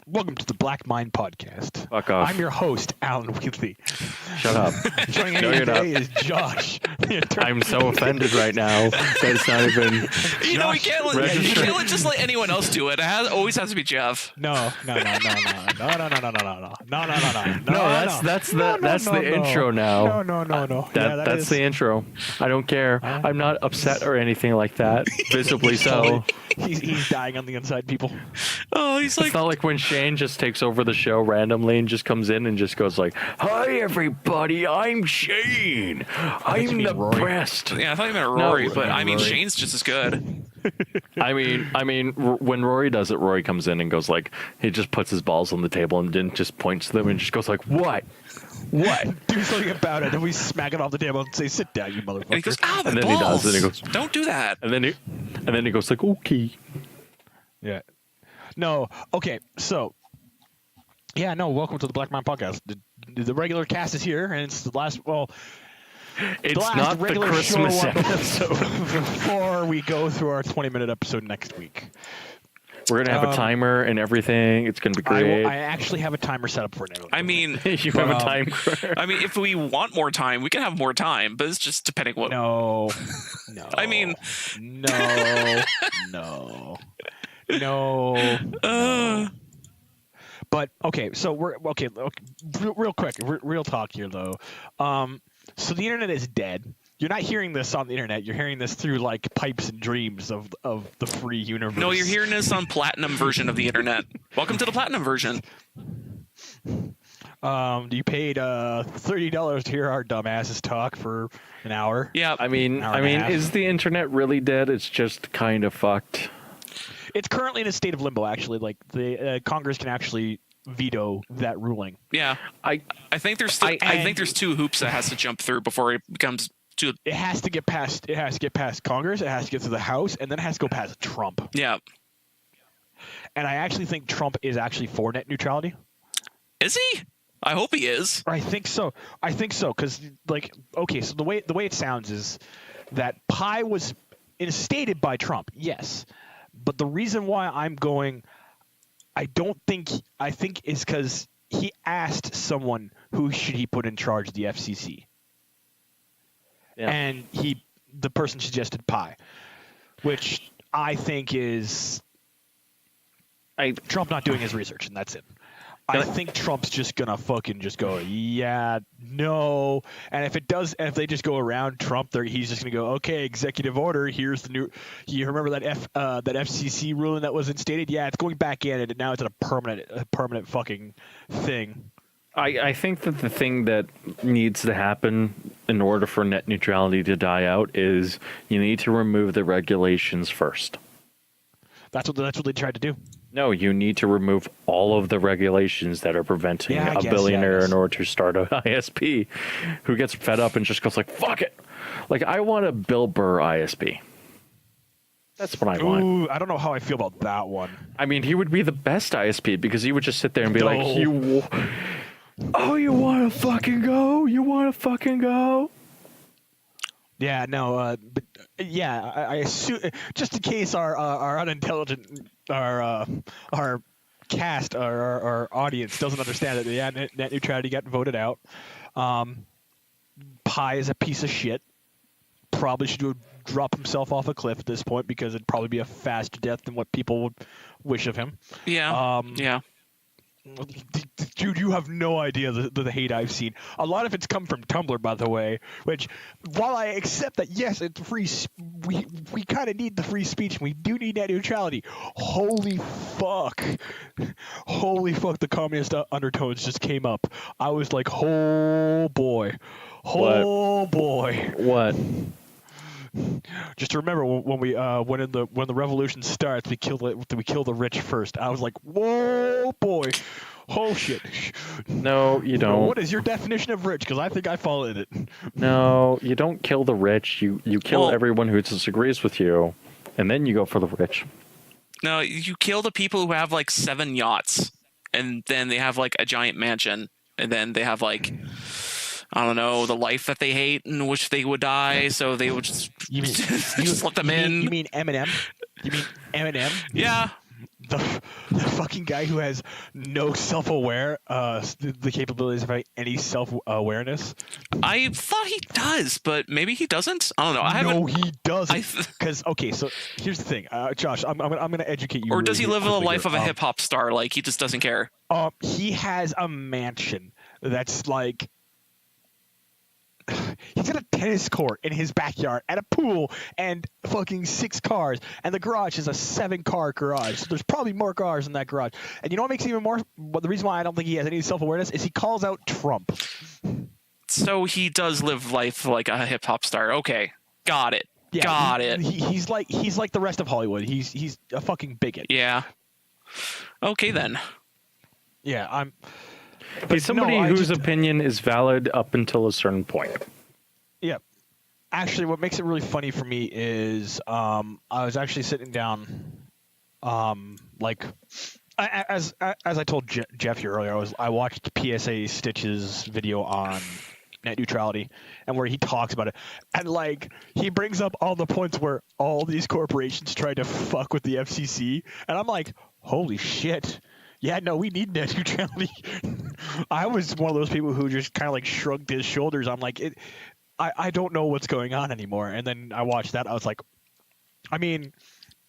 Welcome to the Black Mind Podcast. Fuck off. I'm your host, Allan Wheatley. Shut up. Joining No, me you're today is Josh. I'm so offended right now that it's not even. You know, we can't register. just let anyone else do it. It always has to be Jeff. No. No, that's the intro now. No. That's the intro. I don't care. I'm not upset or anything like that. Visibly so. He's dying on the inside, people. Oh, he's like, It's not like when Shane just takes over the show randomly and just comes in and just goes like, "Hi everybody, I'm Shane. I'm the best." yeah, I thought you meant Rory, No, but I mean, Rory. Shane's just as good. I mean, when Rory does it, Rory comes in and goes like, he just puts his balls on the table and then just points to them and just goes like, "What? What?" Do something about it. Then we smack it off the table and say, "Sit down, you motherfucker." And he goes, "Ah, my And then balls! he does, and he goes, Don't do that." And then he goes like, "Okay." Yeah. No. Okay. So. Yeah. No. Welcome to the Black Mind Podcast. The regular cast is here, and it's the last. Well, It's last not the regular Christmas short one episode. before we go through our 20-minute episode next week. We're gonna have a timer and everything. It's gonna be great. I actually have a timer set up for now. I mean, You have a timer. if we want more time, we can have more time, but it's just depending what. No. I mean, No. But okay, so we're okay. Real quick, real talk here though. So the internet is dead. You're not hearing this on the internet. You're hearing this through like pipes and dreams of the free universe. No, you're hearing this on platinum version of the internet. Welcome to the platinum version. You paid $30 to hear our dumbasses talk for an hour. Yeah, I mean, Hour and a half. is the internet really dead? It's just kind of fucked. It's currently in a state of limbo. Actually, like the Congress can actually veto that ruling. yeah. I think there's still, I think there's two hoops that has to jump through before it becomes too. It has to get past. It has to get past Congress. It has to get through the House, and then it has to go past Trump. Yeah. And I actually think Trump is actually for net neutrality. Is he? I hope he is. I think so. Because like, okay, so the way it sounds is that Pi was instated by Trump. Yes, but the reason why I'm going, I think is because he asked someone who should he put in charge of the FCC. Yeah. And the person suggested Pi, which I think is Trump not doing his research, and that's it. I think Trump's just gonna fucking just go, yeah, no, and if they just go around Trump, he's just gonna go, okay, executive order. Here's the new. You remember that that FCC ruling that was instated? Yeah, it's going back in, and now it's a permanent fucking thing. I think that the thing that needs to happen in order for net neutrality to die out is you need to remove the regulations first. That's what they tried to do. No, you need to remove all of the regulations that are preventing a billionaire in order to start an ISP who gets fed up and just goes like, fuck it. Like, I want a Bill Burr ISP. That's what I want. Ooh, I don't know how I feel about that one. I mean, he would be the best ISP because he would just sit there and be like, you want to fucking go? You want to fucking go? Yeah, no, but yeah, I assume just in case our unintelligent our cast our audience doesn't understand that net neutrality got voted out. Pi is a piece of shit. Probably should drop himself off a cliff at this point because it'd probably be a faster death than what people would wish of him. Yeah. Yeah. Dude, you have no idea the hate I've seen. A lot of it's come from Tumblr, by the way. Which, while I accept that yes, it's free, we kind of need the free speech. And we do need net neutrality. Holy fuck, the communist undertones just came up. I was like, oh boy, boy. What? Just remember when the revolution starts, we kill the rich first. I was like, whoa, boy, oh shit. No, you don't. What is your definition of rich? Because I think I fall in it. No, you don't kill the rich. You kill everyone who disagrees with you, and then you go for the rich. No, you kill the people who have like 7 yachts, and then they have like a giant mansion, and then they have like, I don't know, the life that they hate and wish they would die, so they would just, just let them in. You mean Eminem? You mean Eminem? Yeah. The fucking guy who has no the capabilities of any self-awareness. I thought he does, but maybe he doesn't. I don't know. No, he doesn't. Because okay, so here's the thing, Josh. I'm gonna educate you. Or does he live the life of a hip hop star? Like he just doesn't care. He has a mansion that's like. He's got a tennis court in his backyard and a pool and fucking 6 cars, and the garage is a 7-car garage. So there's probably more cars in that garage. And you know what makes it even more? But the reason why I don't think he has any self-awareness is he calls out Trump. So he does live life like a hip hop star. Okay, got it. Yeah, got it. He's like the rest of Hollywood. He's a fucking bigot. Yeah. Okay then. Yeah, He's somebody whose opinion is valid up until a certain point. Yeah. Actually, what makes it really funny for me is I was actually sitting down, as I told Jeff here earlier, I watched PSA Stitch's video on net neutrality and where he talks about it, and like he brings up all the points where all these corporations tried to fuck with the FCC, and I'm like, holy shit. Yeah, no, we need net neutrality. I was one of those people who just kind of like shrugged his shoulders. I'm like, I don't know what's going on anymore. And then I watched that. I was like, I mean,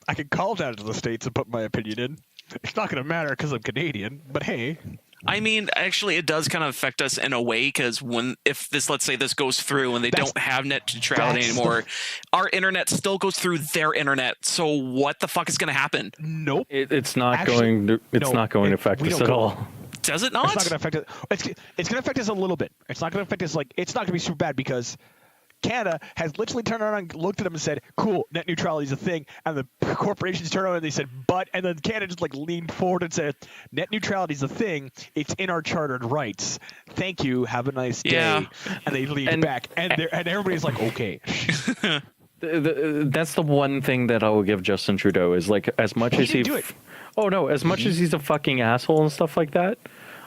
I could call down to the States and put my opinion in. It's not going to matter because I'm Canadian, but hey. I mean, actually, it does kind of affect us in a way because let's say this goes through and they don't have net neutrality anymore, our internet still goes through their internet. So what the fuck is going to happen? Nope. It's not going to affect us at all. Does it not? It's not going to affect us. It's going to affect us a little bit. It's not going to affect us it's not going to be super bad because Canada has literally turned around and looked at them and said, cool, net neutrality is a thing. And the corporations turned around and they said, but, and then Canada just like leaned forward and said, net neutrality is a thing. It's in our chartered rights. Thank you. Have a nice day. Yeah. And they leaned back. And everybody's like, okay. That's the one thing that I will give Justin Trudeau is like, as much as as he's a fucking asshole and stuff like that,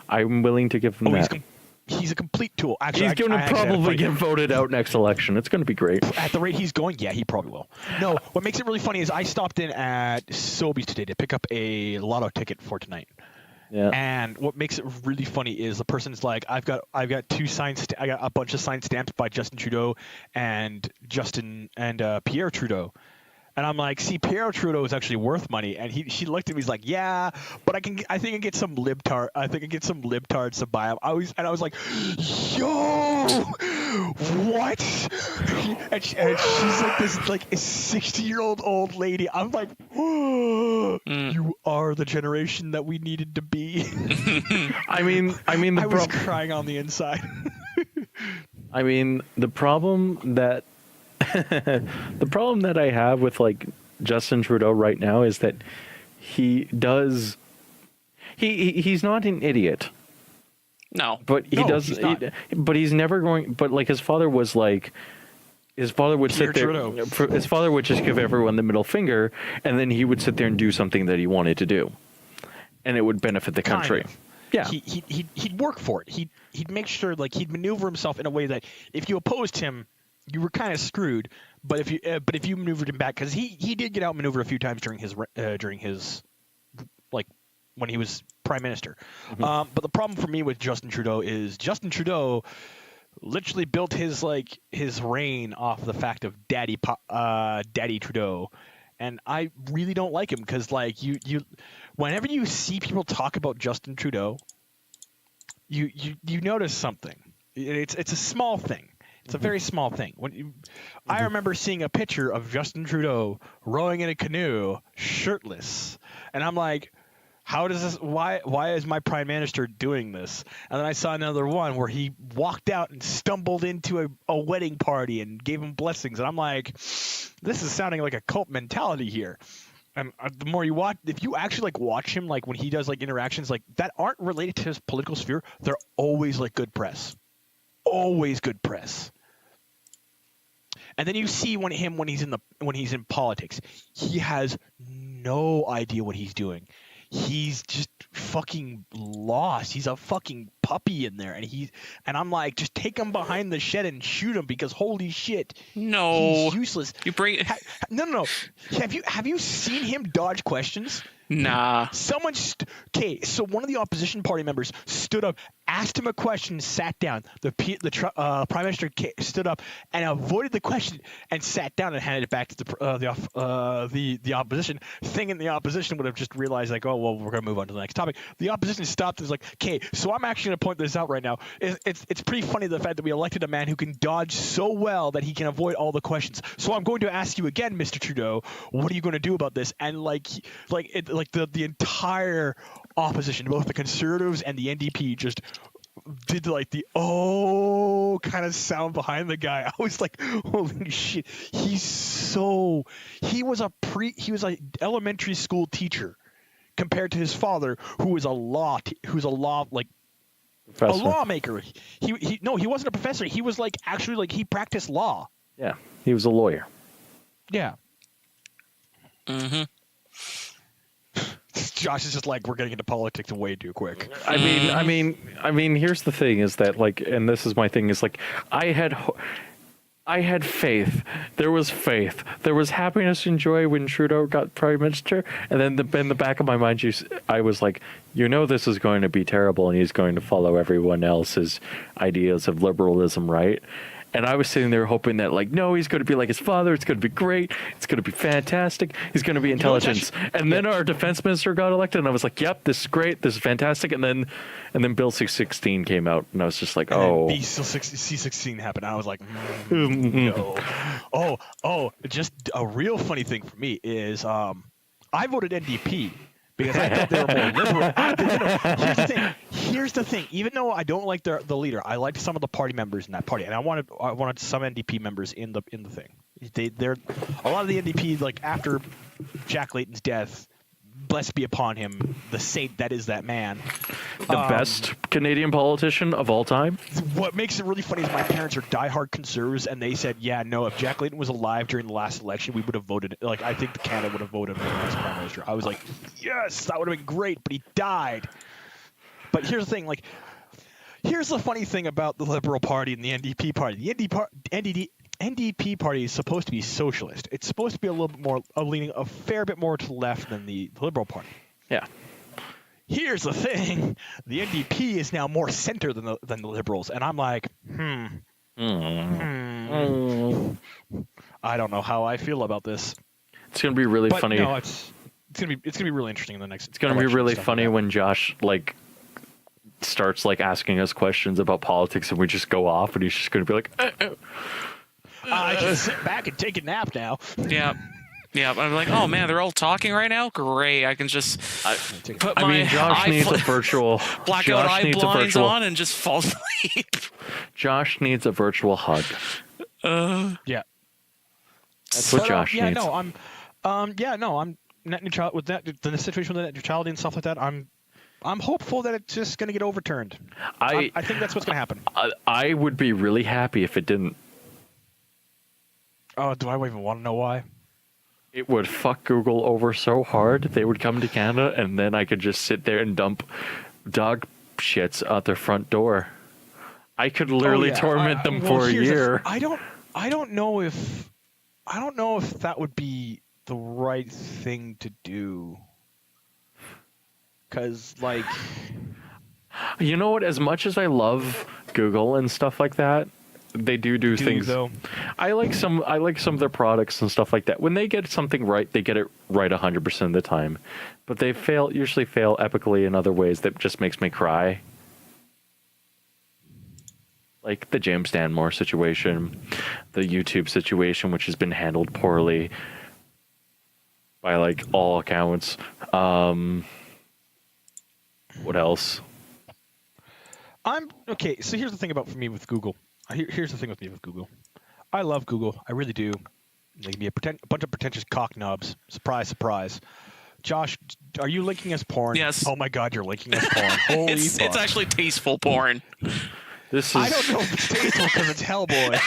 I'm willing to give him that. He's a complete tool. Actually, he's going to probably get voted out next election. It's going to be great. At the rate he's going, yeah, he probably will. No, what makes it really funny is I stopped in at Sobeys today to pick up a lotto ticket for tonight. Yeah. And what makes it really funny is the person's like, I've got I got a bunch of signed stamps by Justin Trudeau and Pierre Trudeau. And I'm like, see, Pierre Trudeau is actually worth money. And she looked at me, he's like, yeah, but I think I get some libtards to buy him. I was like, yo, what? And she's like this like a 60-year-old old lady. I'm like, you are the generation that we needed to be. I mean, I was crying on the inside. I mean, the problem that I have with like Justin Trudeau right now is that he's not an idiot. No, but but he's never going. But like his father was like, his father would sit there. His father would just give everyone the middle finger, and then he would sit there and do something that he wanted to do, and it would benefit the country. Yeah, he'd work for it. He'd make sure like he'd maneuver himself in a way that if you opposed him, you were kind of screwed. But if you maneuvered him back, because he did get outmaneuvered a few times during his like when he was prime minister. Mm-hmm. But the problem for me with Justin Trudeau is Justin Trudeau literally built his reign off the fact of Daddy Trudeau, and I really don't like him because like whenever you see people talk about Justin Trudeau, you notice something. It's a small thing. It's a very small thing. I remember seeing a picture of Justin Trudeau rowing in a canoe, shirtless, and I'm like, how does this? Why is my prime minister doing this? And then I saw another one where he walked out and stumbled into a wedding party and gave him blessings, and I'm like, this is sounding like a cult mentality here. And the more you watch, if you actually like watch him, like when he does like interactions like that aren't related to his political sphere, they're always like good press, always good press. And then you see when he's in politics, he has no idea what he's doing. He's just fucking lost. He's a fucking puppy in there, and I'm like, just take him behind the shed and shoot him because holy shit, he's useless. You bring no. Have you seen him dodge questions? Nah. Someone so one of the opposition party members stood up, asked him a question, sat down. The prime minister stood up and avoided the question and sat down and handed it back to the opposition. Thing in the opposition would have just realized like, oh well, we're gonna move on to the next topic. The opposition stopped and was like, okay, so I'm actually gonna point this out right now. It's pretty funny the fact that we elected a man who can dodge so well that he can avoid all the questions. So I'm going to ask you again, Mr. Trudeau, what are you going to do about this? And the entire opposition, both the Conservatives and the NDP, just did like the kind of sound behind the guy. I was like, holy shit, he was an elementary school teacher compared to his father, who was a lawmaker. He wasn't a professor. He was like actually like he practiced law. Yeah, he was a lawyer. Yeah. Mm-hmm. Josh is just like, we're getting into politics way too quick. I mean, here's the thing: is that like, and this is my thing: is like, I had faith. There was faith. There was happiness and joy when Trudeau got prime minister, and then in the back of my mind, I was like, this is going to be terrible, and he's going to follow everyone else's ideas of liberalism, right? And I was sitting there hoping that, like, no, he's going to be like his father. It's going to be great. It's going to be fantastic. He's going to be intelligent. And then our defense minister got elected, and I was like, yep, this is great. This is fantastic. And then Bill C-16 came out, and I was just like, oh. And C-16 happened. I was like, no. Just a real funny thing for me is I voted NDP. Because I thought they were more liberal. Here's the thing. Even though I don't like the leader, I liked some of the party members in that party, and I wanted some NDP members in the thing. They're a lot of the NDP, like after Jack Layton's death, blessed be upon him, the saint that is that man. The best Canadian politician of all time. What makes it really funny is my parents are diehard conservatives, and they said, yeah, no, if Jack Layton was alive during the last election, we would have voted. Like, I think Canada would have voted for him as prime minister. I was like, yes, that would have been great, but he died. But here's the thing, like, here's the funny thing about the Liberal Party and the NDP Party. The NDP Party is supposed to be socialist. It's supposed to be a little bit more leaning a fair bit more to the left than the Liberal Party. Yeah. Here's the thing: the NDP is now more center than the Liberals, and I'm like, I don't know how I feel about this. It's gonna be really funny. No, it's gonna be really interesting in the next. It's gonna be really funny when Josh like starts like asking us questions about politics, and we just go off, and he's just gonna be like. I can sit back and take a nap now. Yeah. Yeah, I'm like, oh man, they're all talking right now? Great. I can just put my Josh needs a virtual blackout eye blinds on and just fall asleep. Josh needs a virtual hug. Yeah. That's what Josh needs. I'm net neutrality with that the situation with net neutrality and stuff like that. I'm hopeful that it's just going to get overturned. I think that's what's going to happen. I would be really happy if it didn't. Oh, do I even want to know why? It would fuck Google over so hard. They would come to Canada, and then I could just sit there and dump dog shits out their front door. I could literally torment them for a year. I don't know if that would be the right thing to do. Because, like... You know what? As much as I love Google and stuff like that, they do things. though. I like some of their products and stuff like that. When they get something right, they get it right 100% of the time. But they usually fail epically in other ways that just makes me cry. Like the James Stanmore situation, the YouTube situation, which has been handled poorly by like all accounts. What else? Okay. So here's the thing about me with Google. Here's the thing with me with Google. I love Google. I really do. They can be a bunch of pretentious cock knobs. Surprise, surprise. Josh, are you linking us porn? Yes. Oh my God, you're linking us porn. Holy fuck. It's actually tasteful porn. I don't know if it's tasteful because it's Hellboy.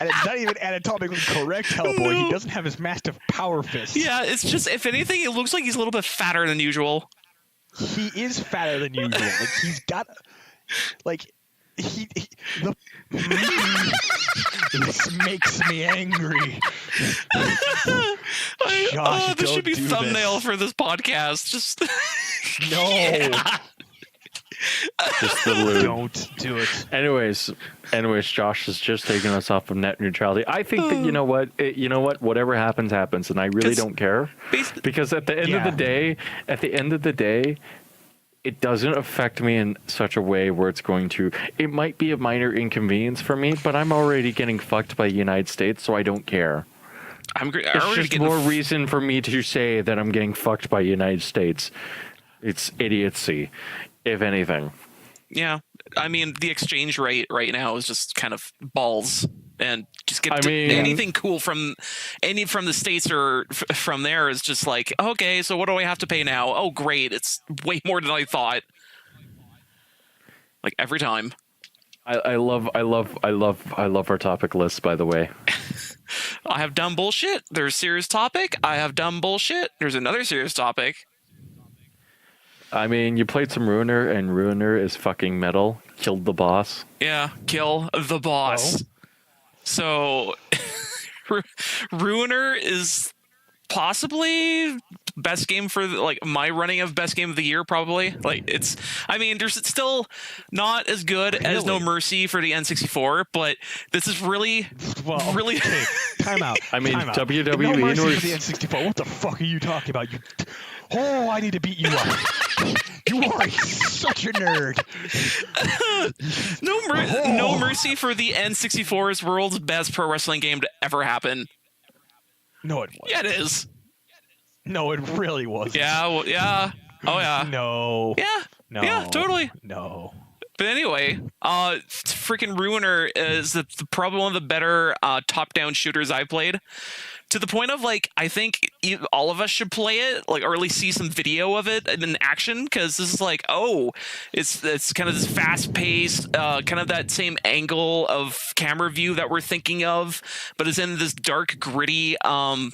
And it's not even anatomically correct Hellboy. No. He doesn't have his massive power fist. Yeah, it's just, if anything, it looks like he's a little bit fatter than usual. He is fatter than usual. Like, he's got... Like, this makes me angry. Josh, this should be do thumbnail this. for this podcast. Just... No. Yeah. Just the lube. Don't do it. Anyways, Josh is just taking us off of net neutrality. I think that you know what, whatever happens, happens, and I really don't care because at the end of the day, it doesn't affect me in such a way where it's going to. It might be a minor inconvenience for me, but I'm already getting fucked by the United States, so I don't care. It's just more reason for me to say that I'm getting fucked by the United States. It's idiocy, if anything. Yeah, I mean, the exchange rate right now is just kind of balls, and just get anything cool from the States or from there is just like, okay, so what do I have to pay now? Oh, great, it's way more than I thought. Like every time. I love our topic list, by the way. I have dumb bullshit. There's serious topic. I have dumb bullshit. There's another serious topic. I mean, you played some Ruiner, and Ruiner is fucking metal. Killed the boss. Yeah, kill the boss. Oh. So, Ruiner is possibly best game for my running of best game of the year, probably. There's still not as good as No Mercy for the N64, but this is really. Okay. Time out. I mean, WWE No Mercy for the N64. What the fuck are you talking about? I need to beat you up. You are such a nerd. No Mercy for the N64 is world's best pro wrestling game to ever happen. No, it wasn't. Yeah, it is. No, it really wasn't. Yeah, well, yeah. Oh, yeah. No. Yeah. No. Yeah, totally. No. But anyway, freaking Ruiner is probably one of the better top-down shooters I've played. To the point of I think all of us should play it, or at least see some video of it in action, because this is it's kind of this fast-paced, kind of that same angle of camera view that we're thinking of, but it's in this dark, gritty, I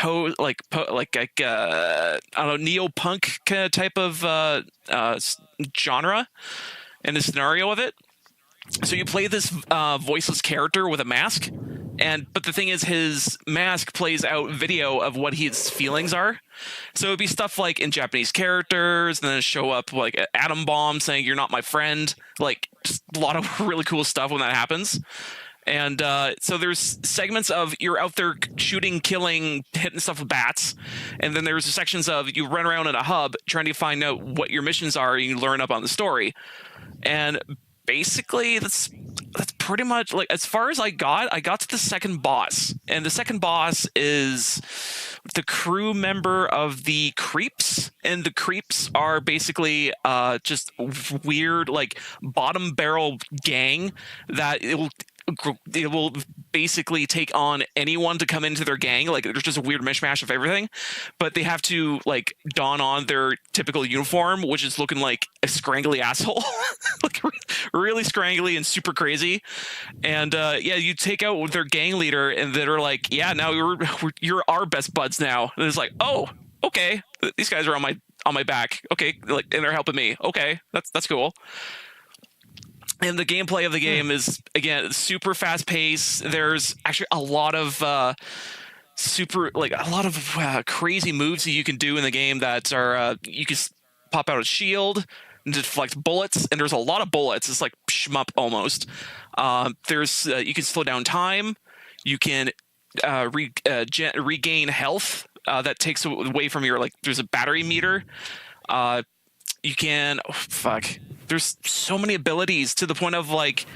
don't know, neo-punk kind of type of genre and the scenario of it. So you play this voiceless character with a mask. But the thing is, his mask plays out video of what his feelings are. So it'd be stuff like in Japanese characters, and then show up like an atom bomb saying "you're not my friend." Just a lot of really cool stuff when that happens. And so there's segments of you're out there shooting, killing, hitting stuff with bats, and then there's sections of you run around in a hub trying to find out what your missions are, and you learn up on the story. And basically, that's pretty much as far as I got to the second boss, and the second boss is the crew member of the Creeps, and the Creeps are basically just weird bottom barrel gang that it will basically take on anyone to come into their gang. There's just a weird mishmash of everything, but they have to don on their typical uniform, which is looking like a scrangly asshole, really scrangly and super crazy. And you take out their gang leader, and they're now you're our best buds now. And it's oh, okay, these guys are on my back. Okay, and they're helping me. Okay, that's cool. And the gameplay of the game is, again, super fast paced. There's actually a lot of crazy moves that you can do in the game that are you can pop out a shield, and deflect bullets, and there's a lot of bullets. It's like shmup almost. There's you can slow down time. You can regain health. That takes away from your, like, there's a battery meter. You can there's so many abilities, to the point of, like,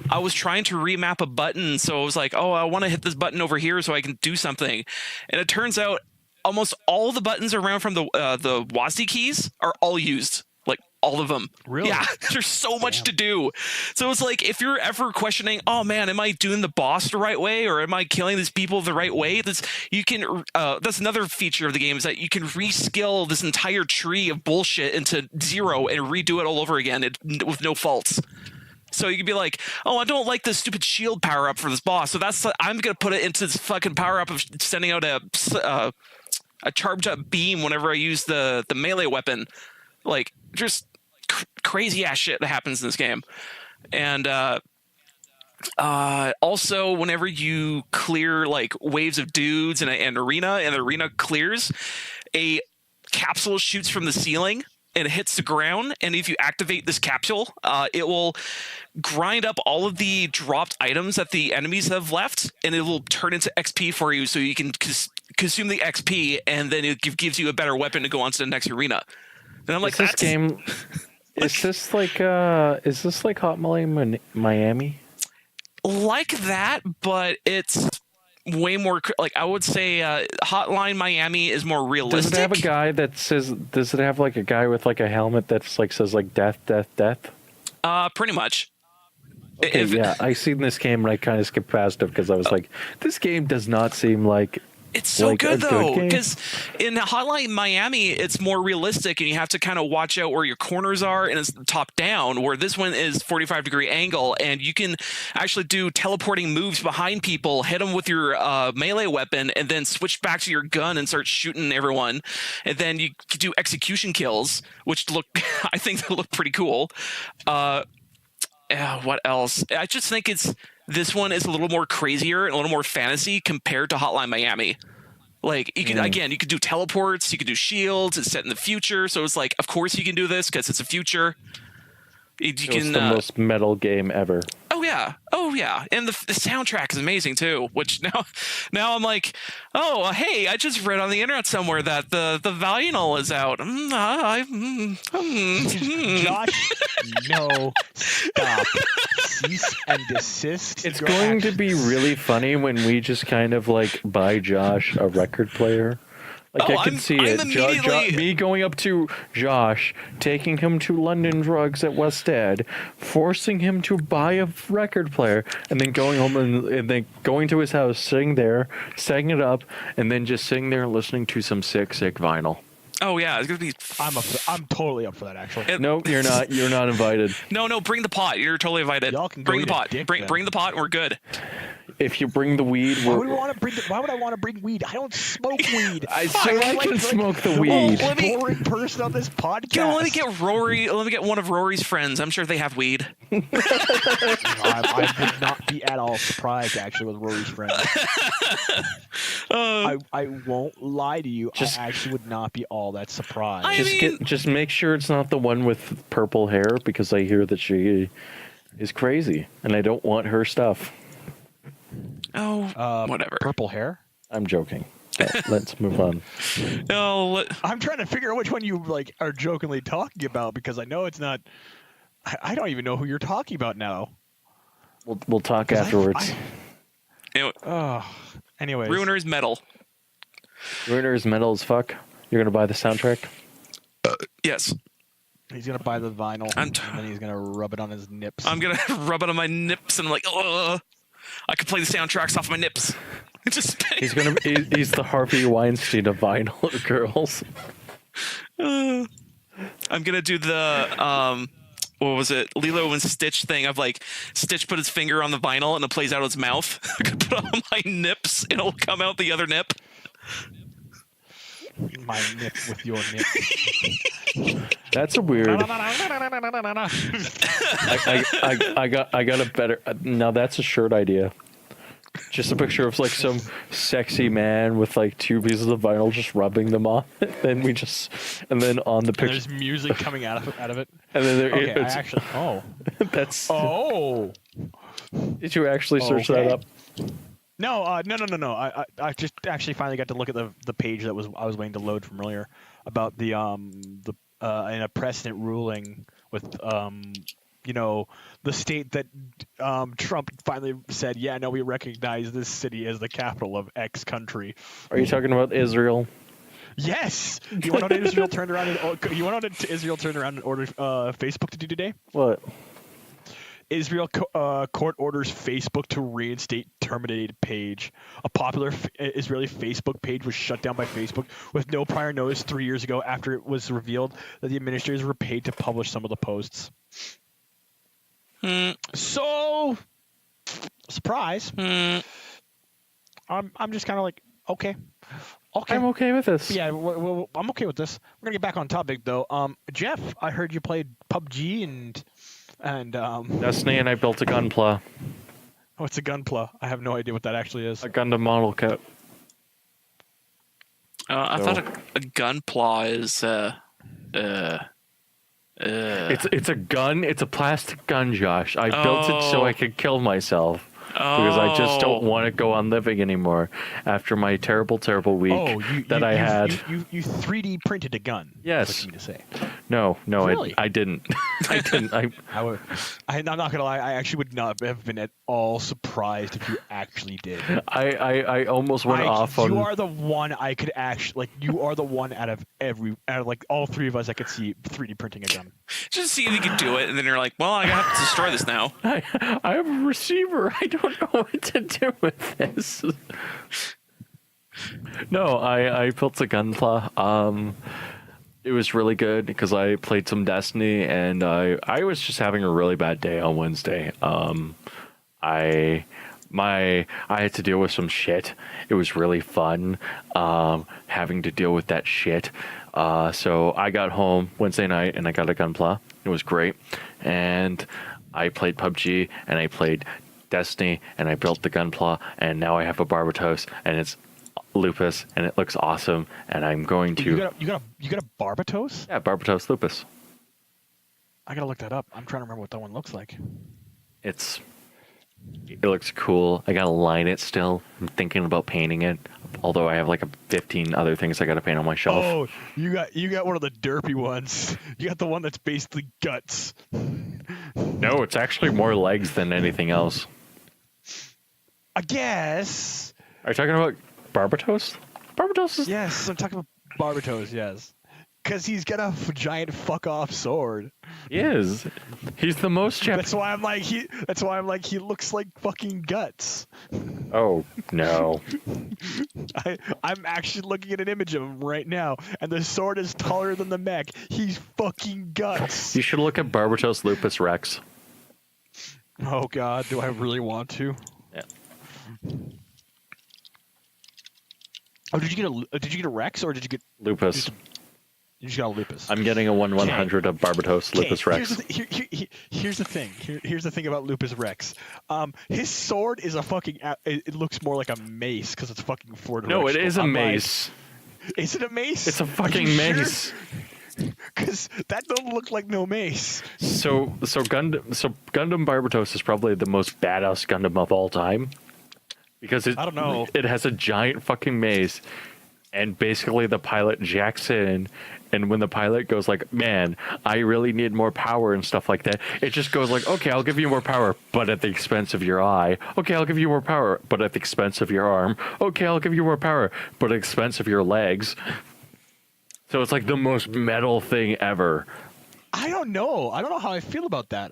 I was trying to remap a button, so I was like, oh, I want to hit this button over here so I can do something, and it turns out almost all the buttons around from the WASD keys are all used, like all of them. Really? Yeah, there's so much to do. So it's like, if you're ever questioning, oh man, am I doing the boss the right way, or am I killing these people the right way? That's another feature of the game, is that you can reskill this entire tree of bullshit into 0 and redo it all over again with no faults. So you can be like, oh, I don't like this stupid shield power up for this boss, so I'm gonna put it into this fucking power up of sending out a charged up beam whenever I use the melee weapon. Like, just crazy ass shit that happens in this game. And also, whenever you clear, like, waves of dudes in an arena, and the arena clears, a capsule shoots from the ceiling and hits the ground, and if you activate this capsule, it will grind up all of the dropped items that the enemies have left, and it will turn into XP for you, so you can consume the XP, and then it gives you a better weapon to go on to the next arena. And I'm like, is this like Hot Miami? Like that, but it's way more, like, I would say Hotline Miami is more realistic. Does it have a guy that says, does it have like a guy with like a helmet that's like says like death, death, death? Pretty much. Okay, yeah, I seen this game and I kind of skipped past it because I was like, this game does not seem like it's so like good though, because in Hotline Miami it's more realistic, and you have to kind of watch out where your corners are, and it's top down, where this one is 45-degree angle, and you can actually do teleporting moves behind people, hit them with your melee weapon, and then switch back to your gun and start shooting everyone, and then you can do execution kills, which look I think they look pretty cool. What else? I just think this one is a little more crazier and a little more fantasy compared to Hotline Miami. Like, you can you could do teleports, you could do shields. It's set in the future, so it's like, of course you can do this because it's a future. It's the most metal game ever. Oh yeah, and the soundtrack is amazing too. Which now I'm like, oh hey, I just read on the internet somewhere that the vinyl is out. Josh, no, stop, cease and desist. It's going to be really funny when we just kind of like buy Josh a record player. Like, I can see it. Me going up to Josh, taking him to London Drugs at West End, forcing him to buy a record player, and then going home and then going to his house, sitting there, setting it up, and then just sitting there listening to some sick vinyl. Oh yeah, it's gonna be. I'm totally up for that, actually. No, you're not. You're not invited. No, bring the pot. You're totally invited. Y'all can bring the pot. Dick, bring the pot, and we're good. If you bring the weed, why would I want to bring weed? I don't smoke weed. I can smook the weed. Boring person on this podcast. Let me get Rory. Let me get one of Rory's friends. I'm sure they have weed. I would not be at all surprised, actually, with Rory's friend. I won't lie to you. I actually would not be all that surprised. Just make sure it's not the one with purple hair, because I hear that she is crazy, and I don't want her stuff. Oh, whatever. Purple hair? I'm joking. Let's move on. No, I'm trying to figure out which one you like are jokingly talking about, because I know it's not. I don't even know who you're talking about now. We'll talk afterwards. Anyways. Ruiner's Metal. Ruiner's Metal as fuck. You're gonna buy the soundtrack? Yes. He's gonna buy the vinyl, and then he's gonna rub it on his nips. I'm gonna rub it on my nips, and I'm like, ugh. I could play the soundtracks off my nips. He's the Harvey Weinstein of vinyl girls. I'm gonna do the what was it, Lilo and Stitch thing of like Stitch put his finger on the vinyl and it plays out his mouth. I could put it on my nips and it'll come out the other nip. My nip with your nip. That's a weird. I got a better. Now that's a shirt idea. Just a picture of like some sexy man with like 2 pieces of vinyl just rubbing them on. And then on the And picture, there's music coming out of it. and then Okay, I actually. Oh. that's. Oh. Did you actually search that Okay. up? No, no. I just actually finally got to look at the page that I was waiting to load from earlier about the in a precedent ruling with the state that Trump finally said, yeah, no, we recognize this city as the capital of X country. Are you talking about Israel? Yes. You want to know what Israel turned around and ordered Facebook to do today? What? Israel court orders Facebook to reinstate terminated page. A popular Israeli Facebook page was shut down by Facebook with no prior notice 3 years ago after it was revealed that the administrators were paid to publish some of the posts. So, surprise. I'm just kind of like, okay. I'm okay with this. Yeah, I'm okay with this. We're gonna get back on topic though. Jeff, I heard you played PUBG and Destiny, and I built a gunpla. Oh, it's a gunpla. I have no idea what that actually is. A Gundam model kit. I thought a gunpla is It's a gun. It's a plastic gun, Josh. I built it so I could kill myself. Because I just don't want to go on living anymore after my terrible, terrible week I had. You 3D printed a gun. Yes. That's what you mean to say. No, Really? I didn't. I didn't. I'm not gonna lie. I actually would not have been at all surprised if you actually did. I almost went off on. You are the one I could actually You are the one out of like all 3 of us I could see 3D printing a gun. just see if you can do it, and then you're like, well, I have to destroy this now. I have a receiver. I don't know what to do with this. No, I built a gunpla. It was really good because I played some Destiny, and I was just having a really bad day on Wednesday. I had to deal with some shit. It was really fun having to deal with that shit. So I got home Wednesday night and I got a gunpla. It was great. And I played PUBG and I played Destiny and I built the gunpla, and now I have a Barbatos and it's Lupus and it looks awesome, and I'm going to You got a Barbatos? Yeah, Barbatos Lupus. I gotta look that up. I'm trying to remember what that one looks like. It looks cool. I gotta line it still. I'm thinking about painting it, although I have like 15 other things I gotta paint on my shelf. Oh, you got one of the derpy ones. You got the one that's basically guts. No, it's actually more legs than anything else. I guess. Are you talking about Barbatos? Barbatos is... Yes, I'm talking about Barbatos, yes. Because he's got a giant fuck-off sword. He is. He's the most... That's why I'm like, he looks like fucking guts. Oh, no. I'm actually looking at an image of him right now, and the sword is taller than the mech. He's fucking guts. You should look at Barbatos Lupus Rex. Oh, God, do I really want to? Yeah. Oh, did you get a Rex, or did you get... Lupus. You just got a Lupus. I'm getting a 1/100 of Barbatos Lupus Rex. Here's the thing. Here's the thing about Lupus Rex. His sword is a fucking... It looks more like a mace, because it's fucking four-directional. No, it is a mace. Is it a mace? It's a fucking mace. Because that don't look like no mace. So Gundam Barbatos is probably the most badass Gundam of all time. Because I don't know. It has a giant fucking mace, and basically the pilot jacks in, and when the pilot goes like, man, I really need more power and stuff like that, it just goes like, okay, I'll give you more power, but at the expense of your eye. Okay, I'll give you more power, but at the expense of your arm. Okay, I'll give you more power, but at the expense of your legs. So it's like the most metal thing ever. I don't know. I don't know how I feel about that.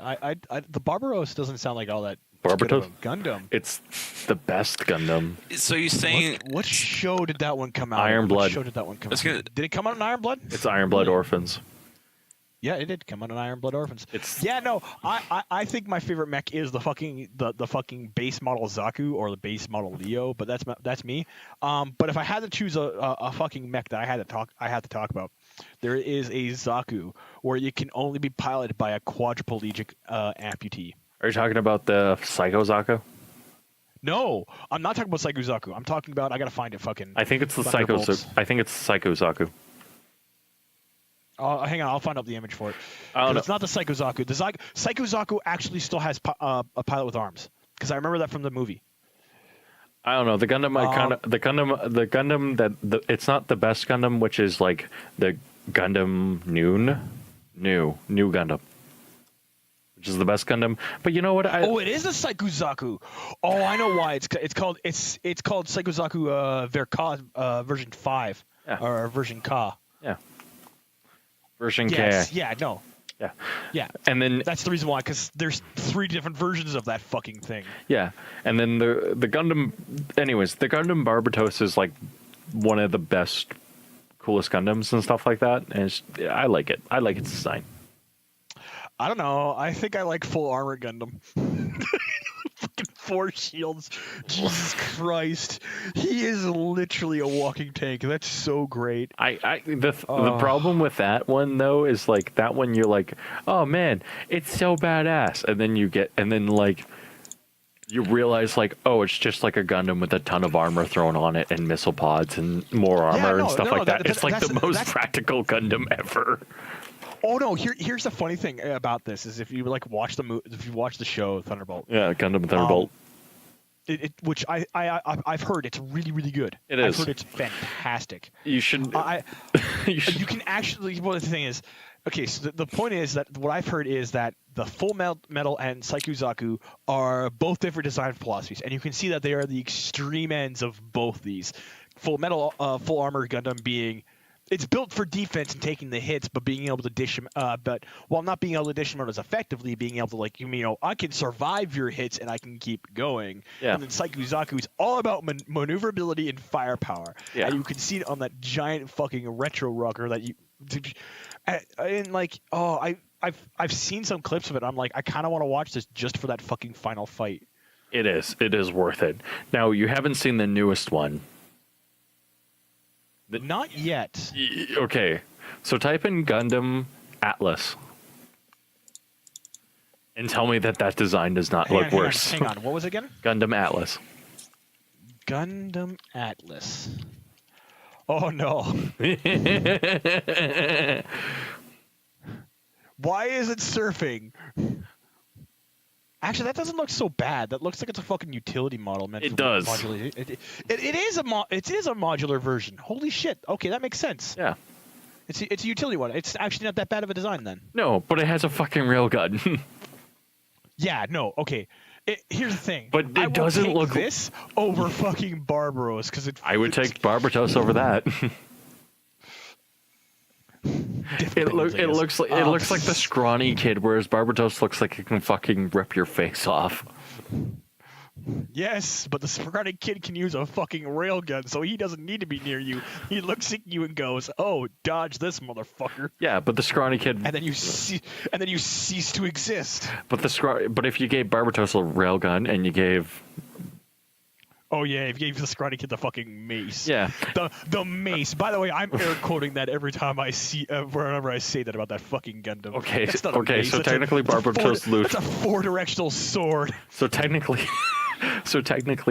The Barbaros doesn't sound like all that good of Barbatos? a Gundam. It's the best Gundam. So you're saying What show did that one come out? Iron on? Blood. What show did that one come out? Did it come out in Iron Blood? It's Iron Blood Orphans. Yeah, it did come out in Iron Blood Orphans. It's Yeah, no, I think my favorite mech is the fucking base model Zaku or the base model Leo, but that's me. But if I had to choose a fucking mech that I had to talk about, there is a Zaku where you can only be piloted by a quadriplegic amputee. Are you talking about the Psycho Zaku? No, I'm not talking about Saikuzaku. I'm talking about. I gotta find it. Fucking. I think it's the Thunderbolts. I think it's Saikuzaku. Hang on, I'll find out the image for it. I don't know. It's not the Saikuzaku. The Saikuzaku actually still has a pilot with arms, because I remember that from the movie. I don't know. The Gundam, the Gundam that it's not the best Gundam, which is like the Gundam new Gundam, which is the best Gundam. But you know what? It is a Saikuzaku. Oh, I know why. It's called Saikuzaku version 5 or version Ka. Yeah. Version yes. K. Yeah. No. Yeah. Yeah. And then that's the reason why, because there's 3 different versions of that fucking thing. Yeah. And then the Gundam. Anyways, the Gundam Barbatos is like one of the best, coolest Gundams and stuff like that. And I like it. I like its design. I don't know. I think I like full armor Gundam. Fucking 4 shields. Jesus Christ. He is literally a walking tank. That's so great. The problem with that one though is like that one you're like, oh man, it's so badass, and then like you realize like, oh, it's just like a Gundam with a ton of armor thrown on it and missile pods and more armor and stuff like that. It's like the most practical Gundam ever. Oh no! Here's the funny thing about this is if you like watch if you watch the show Thunderbolt. Yeah, Gundam Thunderbolt. Which I've heard it's really, really good. It is. I've heard it's fantastic. You should. You can actually. Well, the thing is, okay. So the point is that what I've heard is that the Full Metal and Saikuzaku are both different design philosophies, and you can see that they are the extreme ends of both these. Full Metal, full armor Gundam being. It's built for defense and taking the hits, but being able to dish them. But while not being able to dish them out as effectively, being able to I can survive your hits and I can keep going. Yeah. And then Saikuzaku is all about maneuverability and firepower. Yeah. And you can see it on that giant fucking retro rocker that you. And like, I've seen some clips of it. I'm like, I kind of want to watch this just for that fucking final fight. It is. It is worth it. Now you haven't seen the newest one. Not yet. Okay, so type in Gundam Atlas and tell me that design does not look worse. Hang on, what was it again? Gundam Atlas. Gundam Atlas. Oh no. Why is it surfing? Actually, that doesn't look so bad. That looks like it's a fucking utility model. It does. It is a modular version. Holy shit. Okay, that makes sense. Yeah. It's a utility one. It's actually not that bad of a design then. No, but it has a fucking railgun. Yeah, no, okay. Here's the thing. But it doesn't look this over fucking Barbaros because I would take Barbatos over that. It looks like the scrawny kid, whereas Barbatos looks like it can fucking rip your face off. Yes, but the scrawny kid can use a fucking railgun, so he doesn't need to be near you. He looks at you and goes, "Oh, dodge this motherfucker." Yeah, but the scrawny kid, and then you cease to exist. But if you gave Barbatos a railgun and you gave. Oh yeah, if you gave the scrawny kid the fucking mace. Yeah. The mace. By the way, I'm air quoting that every time I see, whenever I say that about that fucking Gundam. Okay. Okay. So technically, Barbatos Lupus. It's a 4-directional sword. So technically,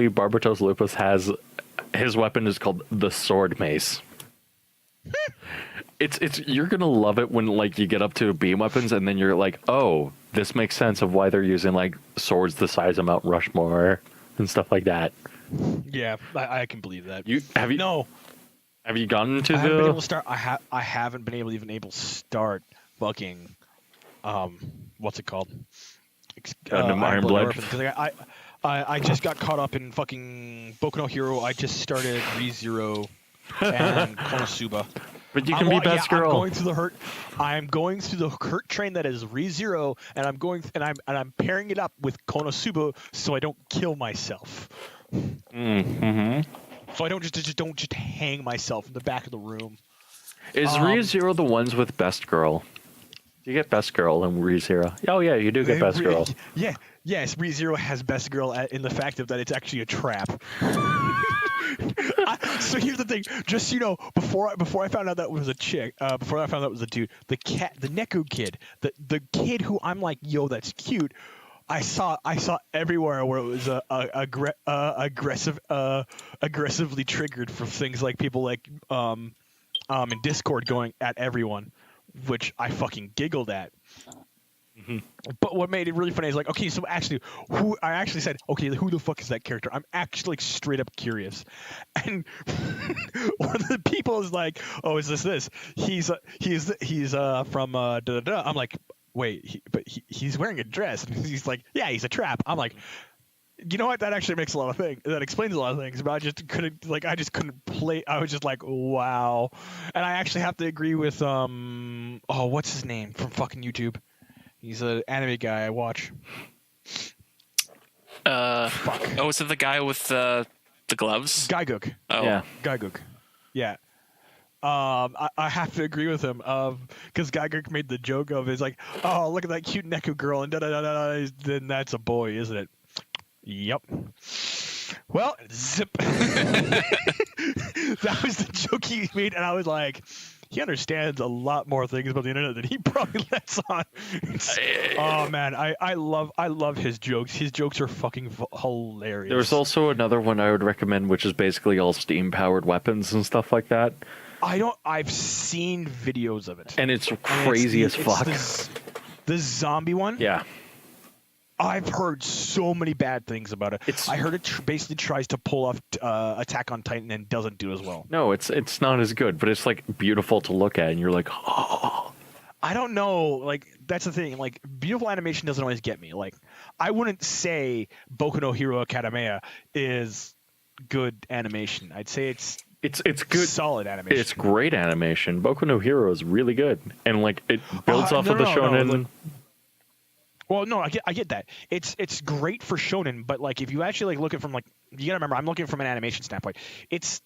Barbatos Lupus has his weapon is called the sword mace. It's you're gonna love it when like you get up to beam weapons and then you're like, oh, this makes sense of why they're using like swords the size of Mount Rushmore and stuff like that. Yeah, I can believe that. No. Have you gone to I haven't been able to start. I haven't been able to start fucking what's it called? Iron Blood. I just got caught up in fucking Boku no Hero. I just started ReZero and Konosuba. But you can be best girl. I'm going through the hurt train that is ReZero, and I'm pairing it up with Konosuba so I don't kill myself. Mm-hmm. So I don't just hang myself in the back of the room. Is ReZero the ones with best girl? Do you get best girl in ReZero? Oh yeah, you do get best girl. Yeah, yes, ReZero has best girl in the fact that it's actually a trap. So here's the thing, just so you know, before I found out that was a chick, before I found out it was a dude, the Neko kid, the kid who I'm like, yo, that's cute. I saw everywhere where it was aggressively triggered for things like people like in Discord going at everyone, which I fucking giggled at. Mm-hmm. But what made it really funny is like, okay, so actually, I actually said, okay, who the fuck is that character? I'm actually like straight up curious, and one of the people is like, oh, is this? He's from da da da. I'm like, wait, he's wearing a dress. And he's like, yeah, he's a trap. I'm like, you know what? That actually makes a lot of things. That explains a lot of things. But I just couldn't play. I was just like, wow. And I actually have to agree with oh, what's his name from fucking YouTube? He's an anime guy I watch. Fuck. Oh, is it the guy with the gloves? Gaiguk. Oh. Yeah. Gaiguk. Yeah. I have to agree with him. Because Gaiguk made the joke of it's like, oh, look at that cute Neku girl, and da da da da. Then that's a boy, isn't it? Yep. Well, zip. That was the joke he made, and I was like, he understands a lot more things about the internet than he probably lets on. Oh man, I love his jokes. His jokes are fucking hilarious. There's also another one I would recommend, which is basically all steam-powered weapons and stuff like that. I've seen videos of it, and it's crazy as fuck. The zombie one. Yeah. I've heard so many bad things about it. I heard it basically tries to pull off Attack on Titan and doesn't do as well. No, it's not as good, but it's like beautiful to look at, and you're like, oh. I don't know. Like that's the thing. Like beautiful animation doesn't always get me. Like I wouldn't say Boku no Hero Academia is good animation. I'd say it's good, solid animation. It's great animation. Boku no Hero is really good, and like it builds off of the shonen. No, well, no, I get that. It's great for shonen, but like if you actually like look at it from like, you gotta remember, I'm looking from an animation standpoint. It's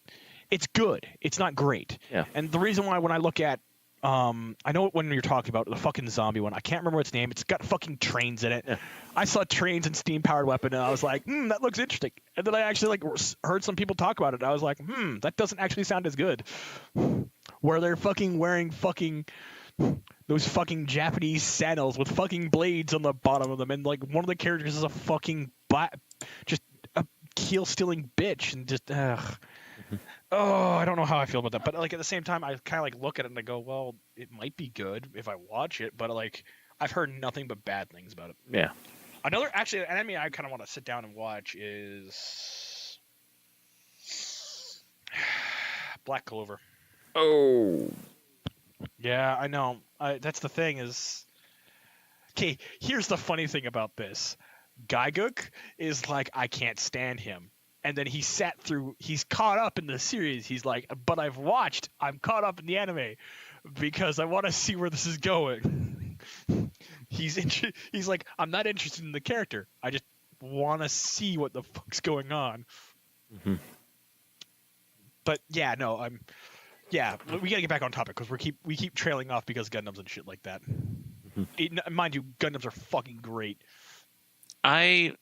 good. It's not great. Yeah. And the reason why when I look at I know when you're talking about the fucking zombie one, I can't remember its name. It's got fucking trains in it. Yeah. I saw trains and steam powered weapon, and I was like, that looks interesting. And then I actually like heard some people talk about it. And I was like, that doesn't actually sound as good. Where they're fucking wearing fucking those fucking Japanese sandals with fucking blades on the bottom of them, and like one of the characters is a fucking just a keel stealing bitch, and just oh, I don't know how I feel about that. But like at the same time, I kind of like look at it and I go, well, it might be good if I watch it, but like I've heard nothing but bad things about it. Yeah. Another actually an anime I kind of want to sit down and watch is Black Clover. Oh. Yeah, I know. That's the thing is... Okay, here's the funny thing about this. Gaiguk is like, I can't stand him. And then he's caught up in the series. He's like, but I'm caught up in the anime because I want to see where this is going. He's like, I'm not interested in the character. I just want to see what the fuck's going on. Mm-hmm. But yeah, no, yeah, we gotta get back on topic because we keep trailing off because Gundams and shit like that. Mm-hmm. Mind you, Gundams are fucking great. They're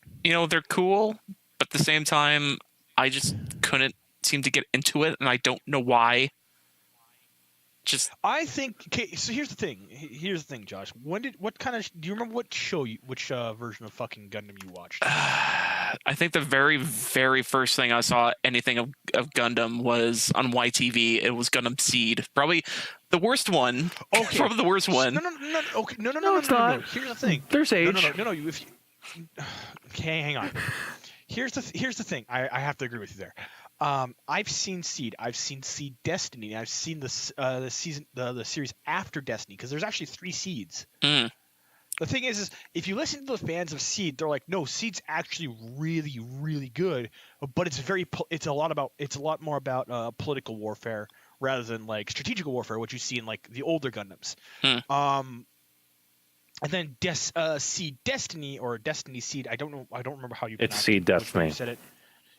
cool, but at the same time, I just couldn't seem to get into it, and I don't know why. I think. Okay, so here's the thing, Josh. Do you remember which version of fucking Gundam you watched? I think the very, very first thing I saw anything of Gundam was on YTV. It was Gundam Seed. Probably the worst one. Okay. Probably the worst one. No. Okay, no, it's not. Here's the thing. There's age. No. Okay, hang on. Here's the thing. I have to agree with you there. I've seen Seed. I've seen Seed Destiny. I've seen the series after Destiny because there's actually 3 Seeds. Mm. The thing is if you listen to the fans of Seed, they're like, no, Seed's actually really, really good, but it's a lot more about political warfare rather than like strategical warfare, which you see in like the older Gundams. Mm. And then Seed Destiny or Destiny Seed, I don't remember how you pronounce it. It's Seed Destiny. You said it.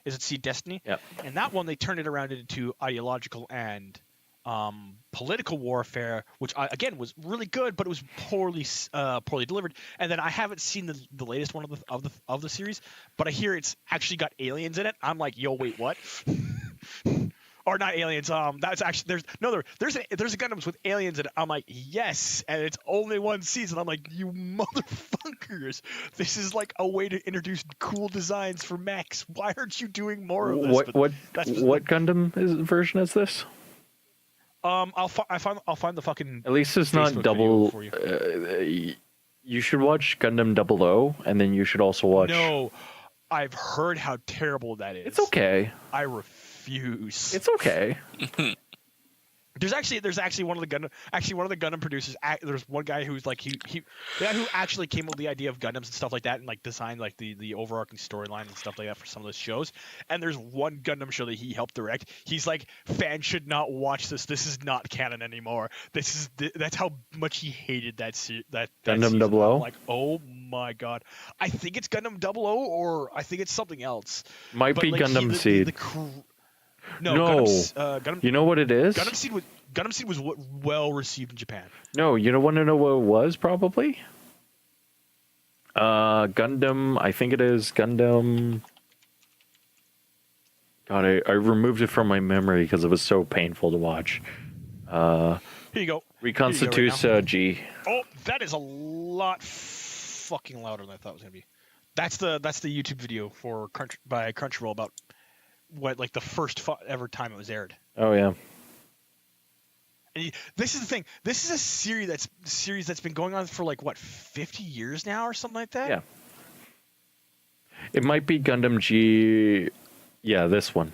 Is it Seed Destiny? Yeah. And that one they turned it around into ideological and political warfare, which again was really good, but it was poorly delivered. And then I haven't seen the latest one of the series, but I hear it's actually got aliens in it. I'm like, yo, wait, what? or not aliens. That's actually there's a Gundams with aliens, and I'm like, yes, and it's only one season. I'm like, you motherfuckers, this is like a way to introduce cool designs for mechs. Why aren't you doing more of this? What Gundam version is this? I'll find the fucking. At least it's Facebook not double. for you. You should watch Gundam 00, and then you should also watch. No, I've heard how terrible that is. It's okay. I refuse. It's okay. There's actually one of the Gundam producers. There's one guy who's like the guy who actually came up with the idea of Gundams and stuff like that, and like designed like the overarching storyline and stuff like that for some of those shows. And there's one Gundam show that he helped direct. He's like, fans should not watch this. This is not canon anymore. That's how much he hated that Gundam season. 00. I'm like, oh my god. I think it's Gundam 00, or I think it's something else. Might be Gundam Seed. No. Gundam, you know what it is? Gundam Seed was well received in Japan. No, you don't want to know what it was, probably? Gundam, I think it is Gundam... God, I removed it from my memory because it was so painful to watch. Here you go. Reconstituce G. Oh, that is a lot fucking louder than I thought it was going to be. That's the YouTube video by Crunchyroll about what, like, the first ever time it was aired. Oh yeah. And this is the thing. This is a series that's been going on for like what, 50 years now or something like that. Yeah. It might be Gundam G. Yeah, this one.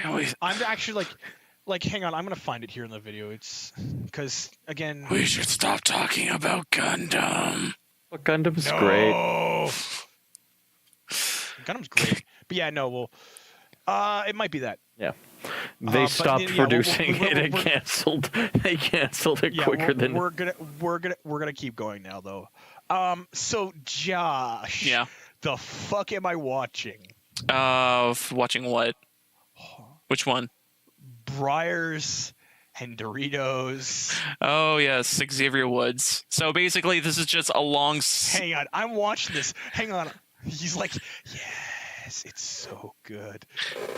I'm actually like, hang on. I'm gonna find it here in the video. It's because again. We should stop talking about Gundam. Well, Gundam's great. Gundam's great, but yeah, no. Well, it might be that. Yeah, they stopped producing it and canceled. They canceled it quicker than. We're gonna keep going now, though. So Josh. Yeah. The fuck am I watching? Watching what? Which one? Briars and Doritos. Oh yes, Xavier Woods. So basically, this is just a long. Hang on, I'm watching this. Hang on. He's like, yes, it's so good.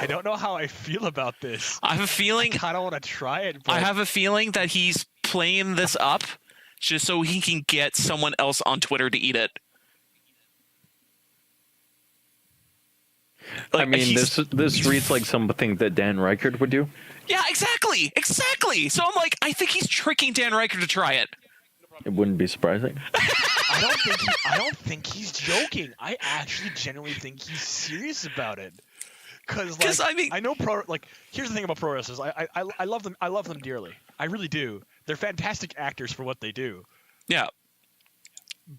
I don't know how I feel about this. I have a feeling. I kind of want to try it. But I have a feeling that he's playing this up just so he can get someone else on Twitter to eat it. Like, I mean, this reads like something that Dan Reichert would do. Yeah, exactly. So I'm like, I think he's tricking Dan Reichert to try it. It wouldn't be surprising. I don't think he's joking. I actually genuinely think he's serious about it. Because I mean, I know here's the thing about pro wrestlers. I love them. I love them dearly. I really do. They're fantastic actors for what they do. Yeah.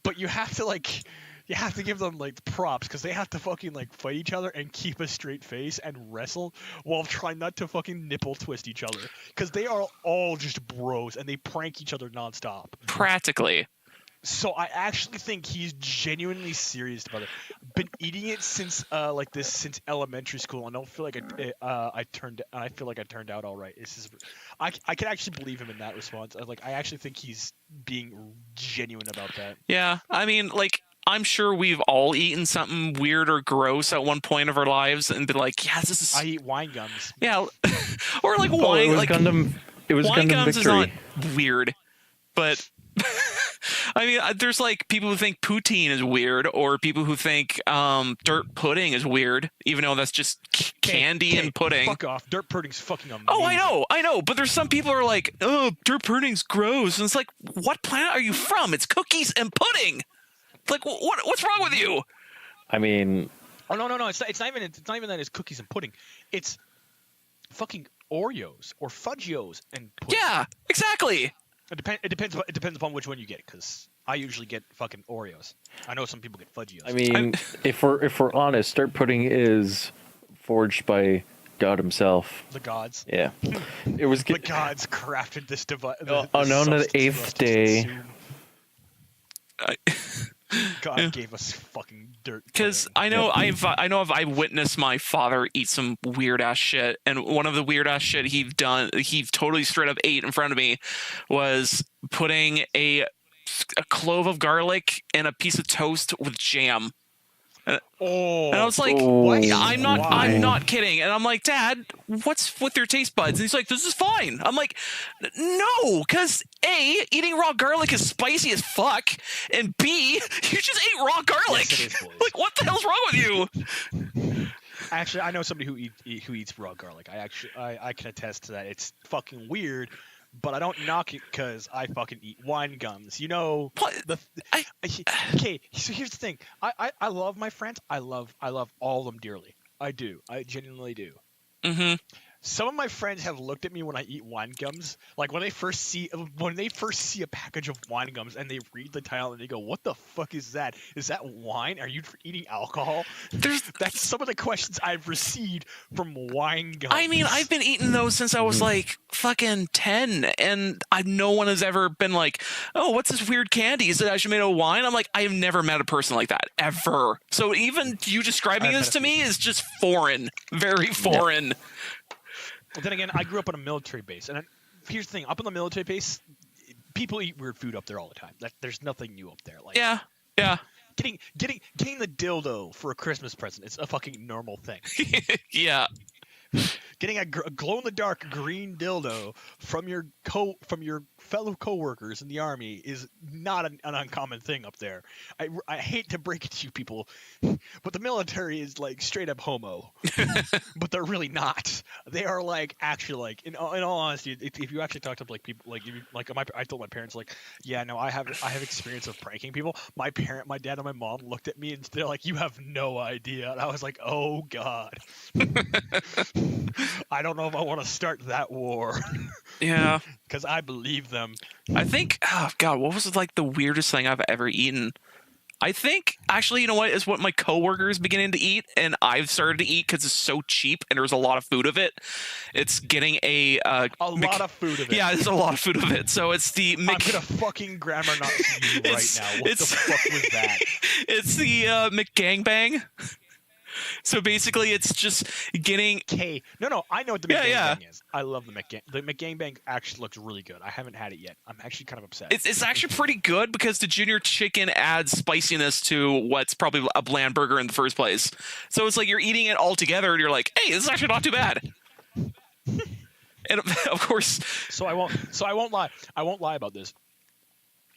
But you have to give them like props because they have to fucking like fight each other and keep a straight face and wrestle while trying not to fucking nipple twist each other because they are all just bros and they prank each other nonstop. Practically. So I actually think he's genuinely serious about it. Been eating it since since elementary school. I don't feel like I feel like I turned out all right. I can actually believe him in that response. I actually think he's being genuine about that. Yeah, I mean, like, I'm sure we've all eaten something weird or gross at one point of our lives and been like, yeah, this is. I eat wine gums. Yeah, or like wine. It was like Gundam. It was wine Gundam gums Victory. is not weird, but. I mean, there's like people who think poutine is weird, or people who think dirt pudding is weird, even though that's just candy and pudding. Fuck off! Dirt pudding's fucking amazing. Oh, I know, but there's some people who are like, oh, dirt pudding's gross, and it's like, what planet are you from? It's cookies and pudding. Like, what's wrong with you? I mean, oh no, it's not even that it's cookies and pudding. It's fucking Oreos or Fudgios and pudding. Yeah, exactly. It depends upon which one you get, because I usually get fucking Oreos. I know some people get Fudgios. I mean, if we're honest, dirt pudding is forged by God himself. The gods. Yeah, it was the gods crafted this device. On the 8th day. God gave us fucking dirt. Because I know I've witnessed my father eat some weird ass shit, and one of the weird ass shit he totally straight up ate in front of me was putting a clove of garlic in a piece of toast with jam. And I was like, What? I'm not kidding. And I'm like, Dad, what's with your taste buds? And he's like, this is fine. I'm like, no, because A, eating raw garlic is spicy as fuck, and B, you just ate raw garlic. Yes, it is, boys. Like, what the hell's wrong with you? Actually, I know somebody who eats raw garlic. I can attest to that. It's fucking weird, but I don't knock it because I fucking eat wine gums. You know, okay. So here's the thing. I love my friends. I love all of them dearly. I do. I genuinely do. Mm-hmm. Some of my friends have looked at me when I eat wine gums, like when they first see a package of wine gums and they read the title and they go, "What the fuck is that? Is that wine? Are you eating alcohol?" That's some of the questions I've received from wine gums. I mean, I've been eating those since I was like fucking 10, and no one has ever been like, "Oh, what's this weird candy? Is it actually made of wine?" I'm like, I have never met a person like that ever. So even you describing this to me is just foreign, very foreign. Yeah. But then again, I grew up on a military base, and here's the thing: up on the military base, people eat weird food up there all the time. There's nothing new up there. Like, yeah. Getting the dildo for a Christmas present is a fucking normal thing. Yeah. Getting a glow-in-the-dark green dildo from your fellow coworkers in the army is not an uncommon thing up there. I hate to break it to you people, but the military is like straight up homo. But they're really not. They are like actually like in all honesty, if you actually talk to like people I told my parents like, yeah, no, I have experience of pranking people. My dad and my mom looked at me and they're like, you have no idea. And I was like, oh god. I don't know if I want to start that war. Yeah. Because I believe them. I think, oh god, what was like the weirdest thing I've ever eaten? I think, actually, you know what, is what my coworkers beginning to eat, and I've started to eat because it's so cheap and there's a lot of food of it. It's getting a lot of food of it. Yeah, there's a lot of food of it. So it's the I'm gonna fucking grammar not you right now. What the fuck was that? It's the McGangbang. So basically, it's just getting. No, I know what the McGangbang is. I love the McGangbang. The McGangbang actually looks really good. I haven't had it yet. I'm actually kind of upset. It's actually pretty good because the junior chicken adds spiciness to what's probably a bland burger in the first place. So it's like you're eating it all together, and you're like, "Hey, this is actually not too bad." And of course, so I won't lie. I won't lie about this.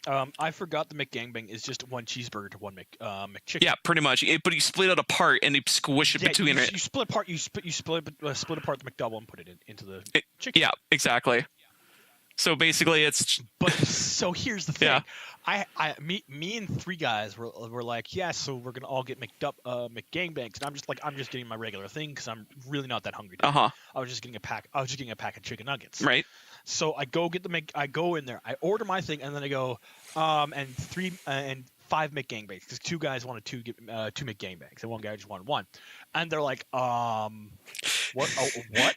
I forgot the McGangbang is just one cheeseburger to one McChicken. Yeah, pretty much. But you split it apart and you squish it between it. You split apart. You split apart the McDouble and put it into the chicken. Yeah, exactly. So basically, it's. But so here's the thing. Yeah. Me and three guys were like, yeah, so we're gonna all get McGangbangs, and I'm just getting my regular thing because I'm really not that hungry. I was just getting a pack of chicken nuggets. Right. So I go in there, I order my thing, and then I go, and 5 McGangbangs because 2 guys wanted 2 McGangbangs and 1 guy just wanted 1, and they're like, what? Oh, what?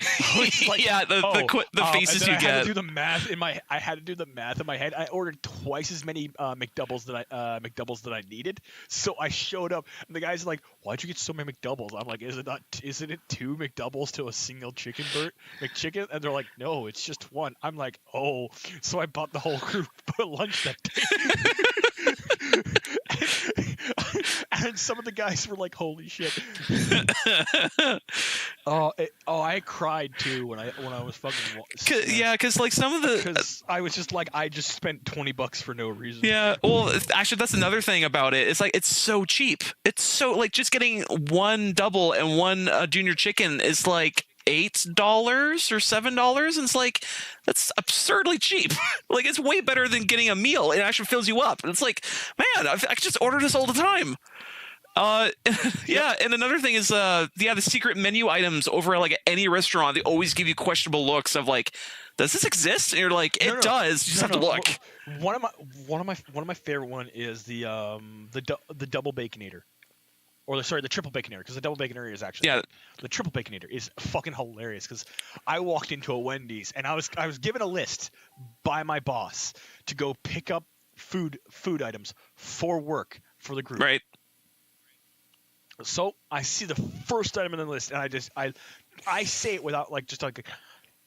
Like, yeah, the faces you get. I had to do the math in my head. I ordered twice as many McDoubles that I needed. So I showed up, and the guys are like, "Why'd you get so many McDoubles?" I'm like, "Isn't it 2 McDoubles to a single McChicken?" And they're like, "No, it's just 1." I'm like, "Oh." So I bought the whole group for lunch that day. And some of the guys were like, "Holy shit!" I cried too when I was fucking. Yeah, because like some of the. Because I was just like, I just spent $20 for no reason. Yeah, well, actually, that's another thing about it. It's like it's so cheap. It's so like just getting 1 double and 1 junior chicken is like $8 or $7, and it's like that's absurdly cheap. Like it's way better than getting a meal. It actually fills you up. And it's like, man, I can just order this all the time. Yeah, and another thing is the secret menu items over at like any restaurant, they always give you questionable looks of like, does this exist? And you're like, it does. You just have to look. One of my favorite one is the double baconator. Or the triple baconator, because the double baconator is actually the triple baconator is fucking hilarious. Because I walked into a Wendy's and I was given a list by my boss to go pick up food items for work for the group. Right. So I see the first item in the list, and I say it without like just like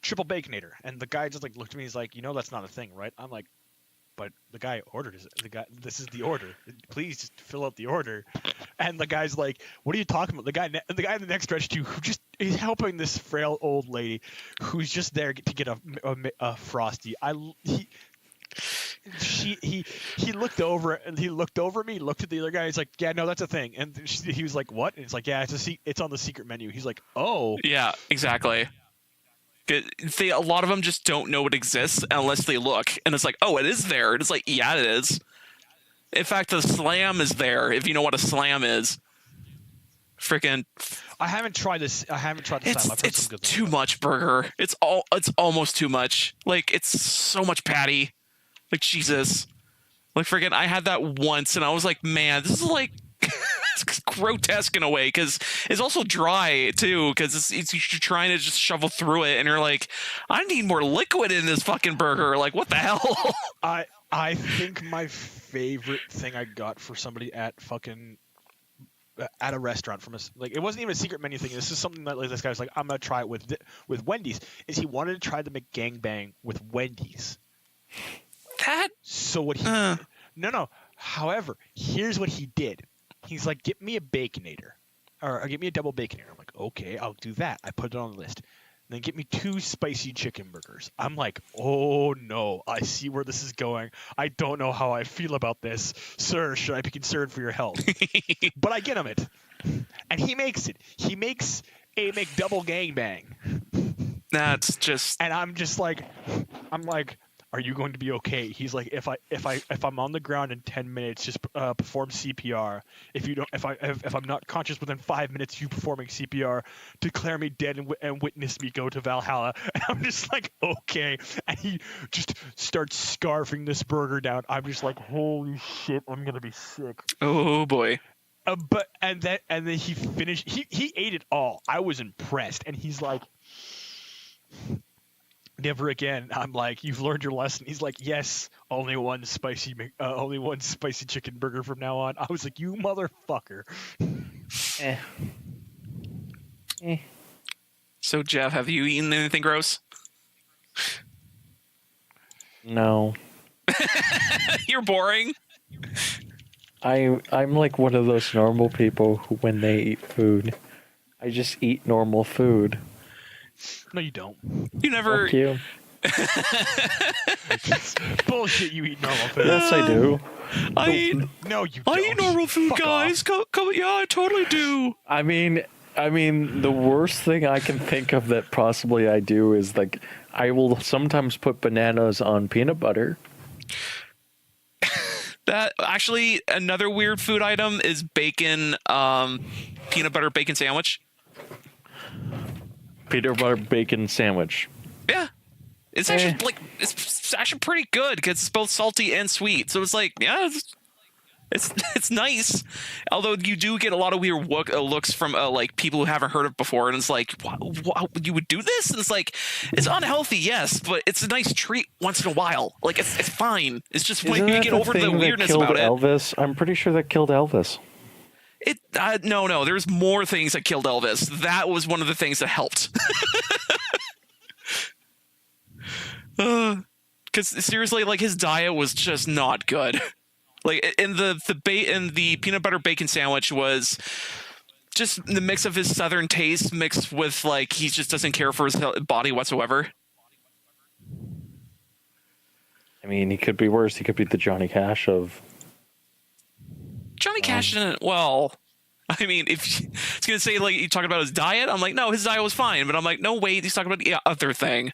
triple baconator, and the guy just like looked at me. He's like, "You know, that's not a thing, right?" I'm like, but the guy ordered it. The guy, this is the order. Please just fill out the order. And the guy's like, "What are you talking about?" The guy in the next stretch too, who just is helping this frail old lady, who's just there to get a frosty. He looked over and he looked over at me, looked at the other guy. He's like, "Yeah, no, that's a thing." And he was like, "What?" And it's like, "Yeah, it's on the secret menu." He's like, "Oh, Yeah, exactly. A lot of them just don't know it exists unless they look, and it's like, oh, it is there. And it's like, yeah, it is. In fact, the slam is there. If you know what a slam is, freaking. I haven't tried this. I haven't tried the slam. I've heard It's some good too things. much burger. It's almost too much. Like it's so much patty. Like Jesus. Like freaking, I had that once, and I was like, man, this is like. It's grotesque in a way because it's also dry too because you're trying to just shovel through it and you're like, I need more liquid in this fucking burger. Like what the hell? I think my favorite thing I got for somebody at fucking at a restaurant from like it wasn't even a secret menu thing. This is something that like this guy was like, I'm gonna try it with Wendy's. Is he wanted to try the McGangbang with Wendy's? So what he no. However, here's what he did. He's like, get me a Baconator, or get me a double Baconator. I'm like, okay, I'll do that. I put it on the list. And then get me 2 spicy chicken burgers. I'm like, oh no, I see where this is going. I don't know how I feel about this. Sir, should I be concerned for your health? But I get him it. And he makes it. He makes a McDouble gangbang. That's just... And I'm like, are you going to be okay? He's like, if I'm on the ground in 10 minutes, just perform CPR. If I'm not conscious within 5 minutes, you performing CPR, declare me dead and witness me go to Valhalla. And I'm just like, okay. And he just starts scarfing this burger down. I'm just like, holy shit, I'm gonna be sick. Oh boy. And then he finished. He ate it all. I was impressed. And he's like, never again. I'm like, you've learned your lesson. He's like, yes, only one spicy chicken burger from now on. I was like, you motherfucker. So Jeff, have you eaten anything gross? No. You're boring. I'm like one of those normal people who, when they eat food, I just eat normal food. No, you don't. You never. Fuck you. Bullshit. You eat normal food. Yes, I do. No, you don't. I eat normal food, Fuck guys. off. Yeah, I totally do. I mean, the worst thing I can think of that possibly I do is like I will sometimes put bananas on peanut butter. That actually another weird food item is bacon, peanut butter bacon sandwich. Peanut butter bacon sandwich. Yeah, it's actually it's actually pretty good because it's both salty and sweet. So it's like, yeah, it's nice. Although you do get a lot of weird looks from like people who haven't heard of it before, and it's like, what, you would do this? And it's like, it's unhealthy, yes, but it's a nice treat once in a while. Like it's fine. It's just when you get over the weirdness about it. Elvis? I'm pretty sure that killed Elvis. No, there's more things that killed Elvis. That was one of the things that helped. Because seriously, like his diet was just not good. Like in the peanut butter bacon sandwich was just the mix of his southern taste mixed with like he just doesn't care for his body whatsoever. I mean, he could be worse. He could be the Johnny Cash of. Johnny Cash didn't. Well, I mean, if it's gonna say like you talking about his diet, I'm like, no, his diet was fine. But I'm like, no, wait, he's talking about the other thing.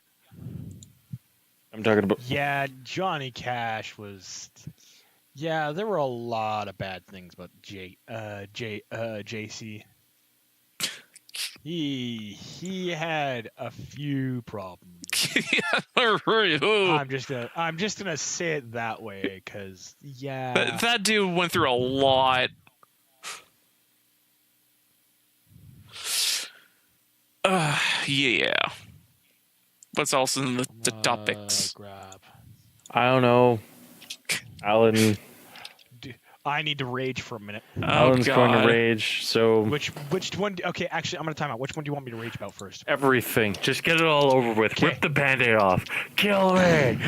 I'm talking about. Yeah, Johnny Cash was. Yeah, there were a lot of bad things about JC. He had a few problems. I'm just gonna say it that way, because yeah, that dude went through a lot. Yeah. What's else in the topics? I don't know. Alan. I need to rage for a minute. Alan's going to rage. So which one? Okay, actually, I'm gonna time out. Which one do you want me to rage about first? Everything. Just get it all over with. Okay. Rip the Band-Aid off. Kill me.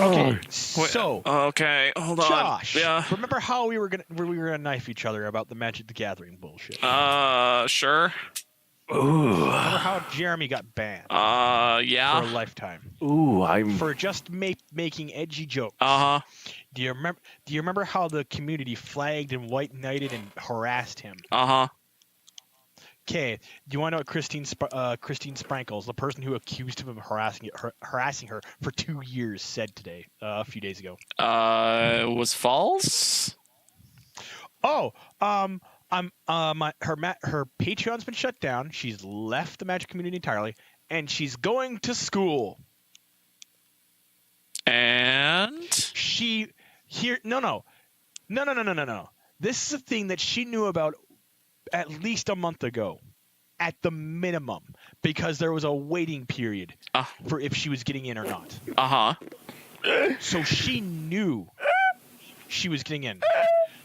Okay, so Okay, hold on. Josh, Yeah. remember how we were gonna knife each other about the Magic the Gathering bullshit? Sure. Remember how Jeremy got banned Yeah. for a lifetime I'm for just making edgy jokes? Uh-huh. Do you remember how the community flagged and white knighted and harassed him? Uh-huh. Okay, do you want to know what Christine Sprankles, the person who accused him of harassing her for 2 years, said today, a few days ago? Was false? Oh, her Patreon's been shut down. She's left the Magic community entirely, and she's going to school. And no. This is a thing that she knew about at least a month ago, at the minimum, because there was a waiting period for if she was getting in or not. Uh-huh. So she knew she was getting in.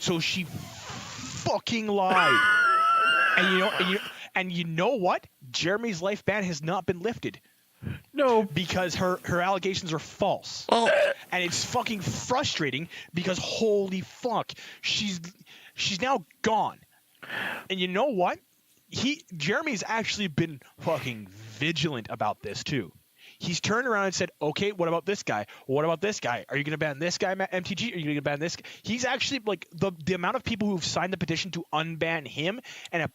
So she fucking lied. And you know what? Jeremy's life ban has not been lifted. no. Because her allegations are false. Well, And it's fucking frustrating because holy fuck, she's now gone. And you know what? Jeremy's actually been fucking vigilant about this too. He's turned around and said, "Okay, what about this guy? What about this guy? Are you going to ban this guy, MTG? Are you going to ban this guy?" He's actually like the amount of people who've signed the petition to unban him, and a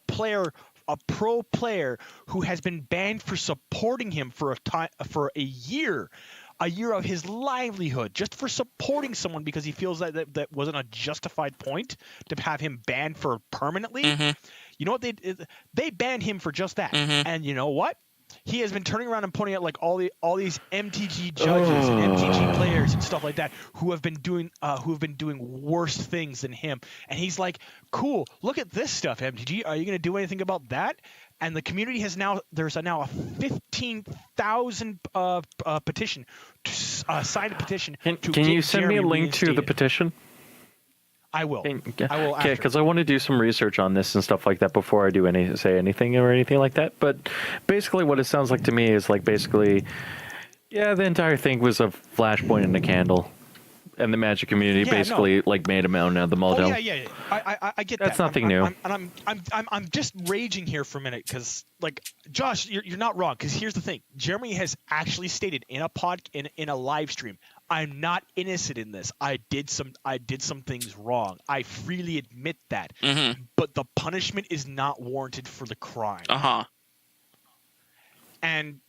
pro player who has been banned for supporting him for a year of his livelihood, just for supporting someone because he feels that wasn't a justified point to have him banned for permanently. mm-hmm. You know what they banned him for just that. Mm-hmm. And you know what? He has been turning around and pointing out like all these MTG judges and MTG players and stuff like that who have been doing worse things than him. And he's like, "Cool, look at this stuff, MTG. Are you going to do anything about that?" And the community has there's now a 15,000 petition signed a petition. Can you send me a link to the petition? I will. I will. Okay, because I want to do some research on this and stuff like that before I do say anything or anything like that. But basically, what it sounds like to me is like basically, yeah, the entire thing was a flashpoint in a candle, and the Magic community basically like made a mountain out of the molehill. Oh yeah. I get that. That's nothing new. I'm just raging here for a minute because like Josh, you're not wrong. Because here's the thing: Jeremy has actually stated in a live stream, "I'm not innocent in this. I did some things wrong. I freely admit that. Mm-hmm. But the punishment is not warranted for the crime." Uh-huh. And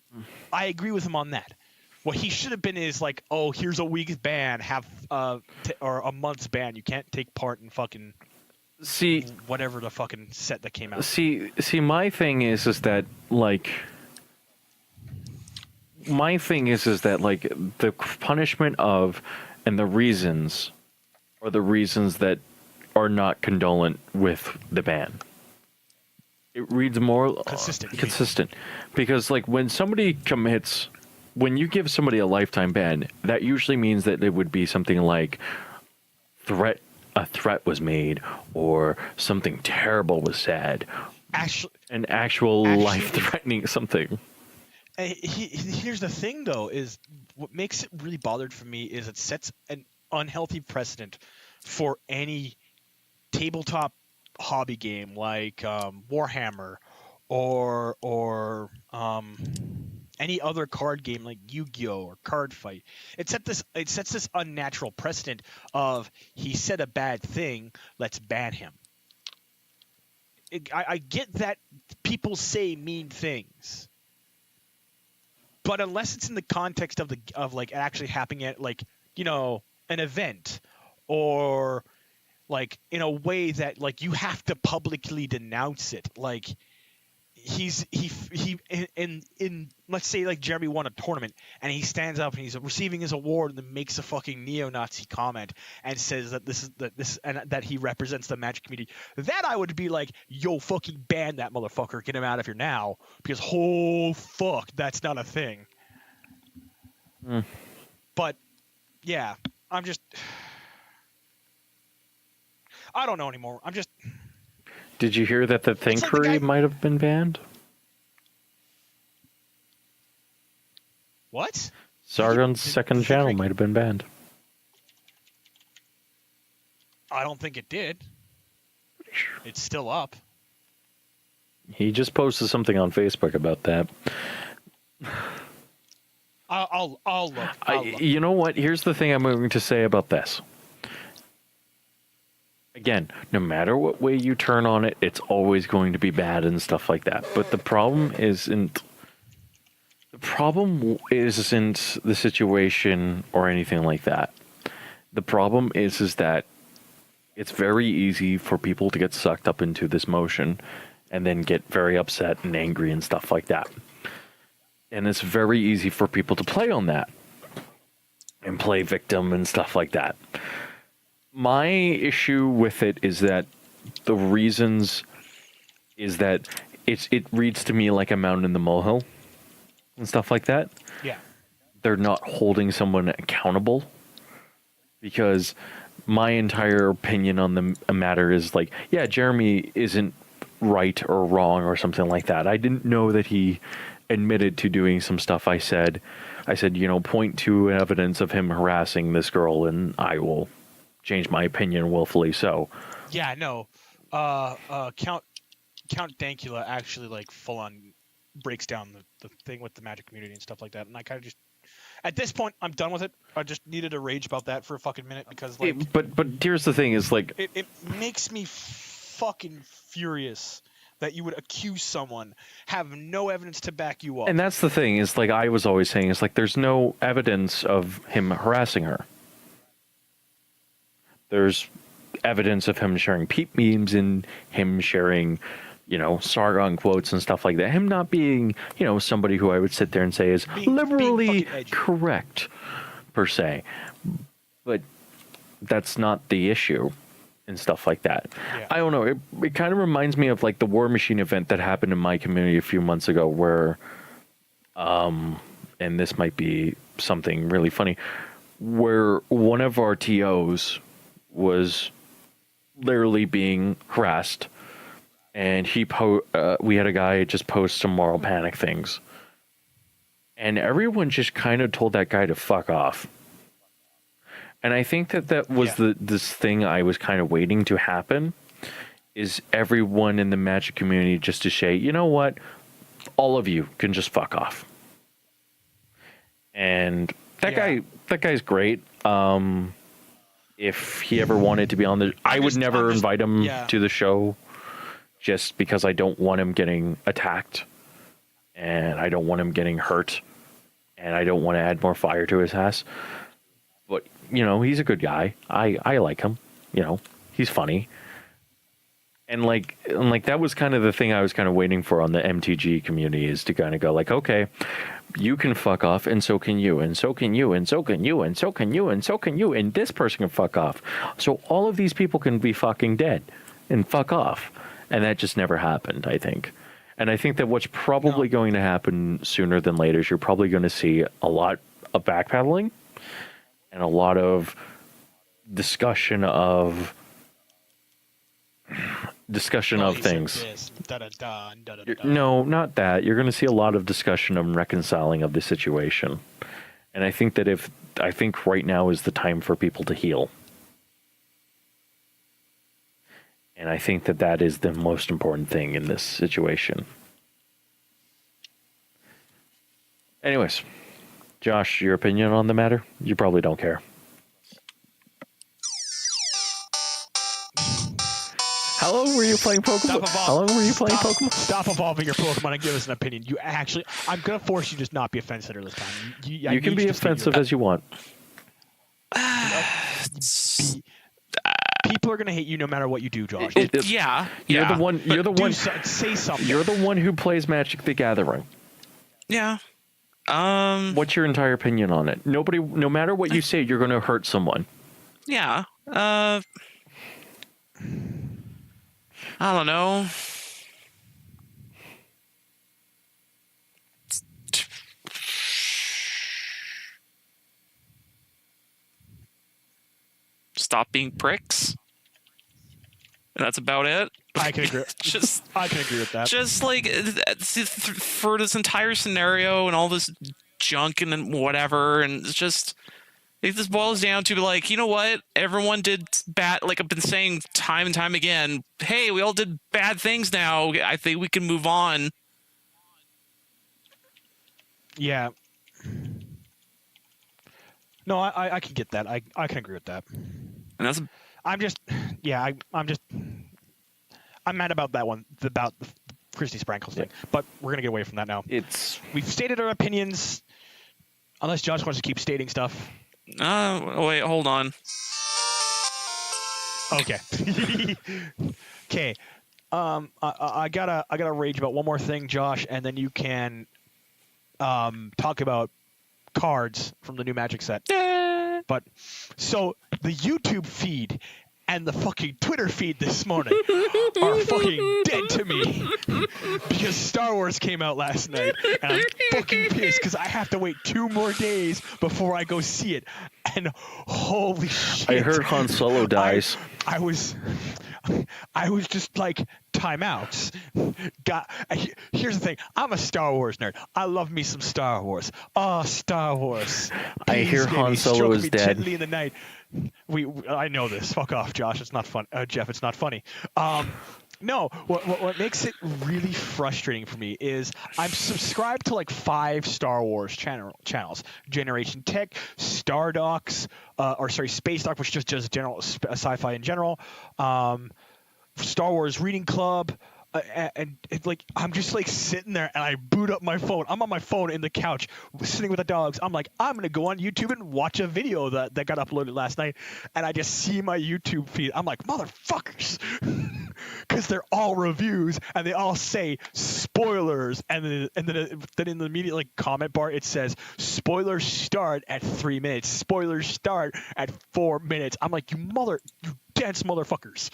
I agree with him on that. What he should have been is like, "Oh, here's a week's ban, or a month's ban. You can't take part in fucking whatever the fucking set that came out." See, my thing is that like. My thing is that like the punishment of and the reasons are the reasons that are not condolent with the ban. It reads more consistent because like when you give somebody a lifetime ban, that usually means that it would be something like a threat was made or something terrible was said, an actual life-threatening something. Here's the thing, though, is what makes it really bothered for me is it sets an unhealthy precedent for any tabletop hobby game like Warhammer or any other card game like Yu-Gi-Oh or Card Fight. It sets this unnatural precedent of he said a bad thing, let's ban him. I get that people say mean things. But unless it's in the context of like actually happening at like, you know, an event or like in a way that like you have to publicly denounce it, like in let's say like Jeremy won a tournament and he stands up and he's receiving his award and then makes a fucking neo-Nazi comment and says that this and that he represents the Magic community, that I would be like, yo, fucking ban that motherfucker, get him out of here now, because oh fuck, that's not a thing. But yeah, I don't know anymore. Did you hear that the Thinkery might have been banned? What? Sargon's second channel might have been banned. I don't think it did. It's still up. He just posted something on Facebook about that. I'll look. You know what? Here's the thing I'm going to say about this. Again, no matter what way you turn on it, it's always going to be bad and stuff like that. But the problem isn't the situation or anything like that. The problem is that it's very easy for people to get sucked up into this motion and then get very upset and angry and stuff like that. And it's very easy for people to play on that and play victim and stuff like that. My issue with it is that the reasons is that it reads to me like a mountain in the molehill and stuff like that. Yeah. They're not holding someone accountable, because my entire opinion on the matter is like, yeah, Jeremy isn't right or wrong or something like that. I didn't know that he admitted to doing some stuff. I said, you know, point to evidence of him harassing this girl and I will change my opinion willfully so. Yeah, no. Count Dankula actually like full on breaks down the thing with the Magic community and stuff like that, and I kind of just, at this point, I'm done with it. I just needed to rage about that for a fucking minute because like. But here's the thing: is like it makes me fucking furious that you would accuse someone, have no evidence to back you up. And that's the thing, is like I was always saying, is like there's no evidence of him harassing her. There's evidence of him sharing peep memes and him sharing, you know, Sargon quotes and stuff like that. Him not being, you know, somebody who I would sit there and say is liberally correct, per se. But that's not the issue and stuff like that. Yeah. I don't know. It kind of reminds me of like the War Machine event that happened in my community a few months ago where, and this might be something really funny, where one of our TOs was literally being harassed, and we had a guy just post some moral panic things, and everyone just kind of told that guy to fuck off. And I think that was this thing I was kind of waiting to happen, is everyone in the Magic community just to say, you know what, all of you can just fuck off. And that guy's great. If he ever wanted to be on I would never invite him to the show, just because I don't want him getting attacked, and I don't want him getting hurt, and I don't want to add more fire to his ass. But, you know, he's a good guy. I like him. You know, he's funny. And like that was kind of the thing I was kind of waiting for on the MTG community, is to kind of go like, okay, you can fuck off, and so can you, and so can you, and so can you, and so can you, and so can you, and this person can fuck off. So all of these people can be fucking dead and fuck off. And that just never happened, I think. And I think that what's probably going to happen sooner than later is you're probably going to see a lot of backpedaling and a lot of discussion of things. No, not that. You're going to see a lot of discussion and reconciling of the situation. And I think that I think right now is the time for people to heal. And I think that is the most important thing in this situation. Anyways, Josh, your opinion on the matter? You probably don't care. How long were you playing Pokemon? How long were you playing Pokemon? Stop evolving your Pokemon and give us an opinion. You actually, I'm going to force you to just not be offensive this time. You can be offensive as you want. People are going to hate you no matter what you do, Josh. You're the one. Say something. You're the one who plays Magic the Gathering. Yeah. What's your entire opinion on it? No matter what you say, you're going to hurt someone. Yeah. I don't know. Stop being pricks. And that's about it. I can agree. I can agree with that. Just like for this entire scenario and all this junk and whatever, and it's just. It just boils down to like, you know what? Everyone did bad. Like I've been saying time and time again. Hey, we all did bad things now. I think we can move on. Yeah. No, I can get that. I can agree with that. And that's I'm just, yeah, I'm mad about that one, about the Christy Sprankles thing. But we're gonna get away from that now. We've stated our opinions. Unless Josh wants to keep stating stuff. wait, hold on. Okay. Okay. I gotta rage about one more thing, Josh, and then you can talk about cards from the new Magic set. But so the YouTube feed and the fucking Twitter feed this morning are fucking dead to me because Star Wars came out last night, and I'm fucking pissed because I have to wait 2 more days before I go see it. And holy shit! I heard Han Solo dies. I was just like, timeouts. Here's the thing. I'm a Star Wars nerd. I love me some Star Wars. Oh, Star Wars. I hear Han Solo is dead. Gently in the night. I know this. Fuck off, Josh. It's not fun. Jeff, it's not funny. No, what makes it really frustrating for me is I'm subscribed to like 5 Star Wars channels: Generation Tech, Star Docs, Space Doc, which just does general sci-fi in general, Star Wars Reading Club, and it's like I'm just like sitting there and I boot up my phone. I'm on my phone in the couch sitting with the dogs. I'm like, I'm gonna go on YouTube and watch a video that got uploaded last night, and I just see my YouTube feed. I'm like, motherfuckers, because they're all reviews and they all say spoilers, and then in the immediate like comment bar it says spoilers start at 3 minutes, spoilers start at 4 minutes. I'm like, you dense motherfuckers,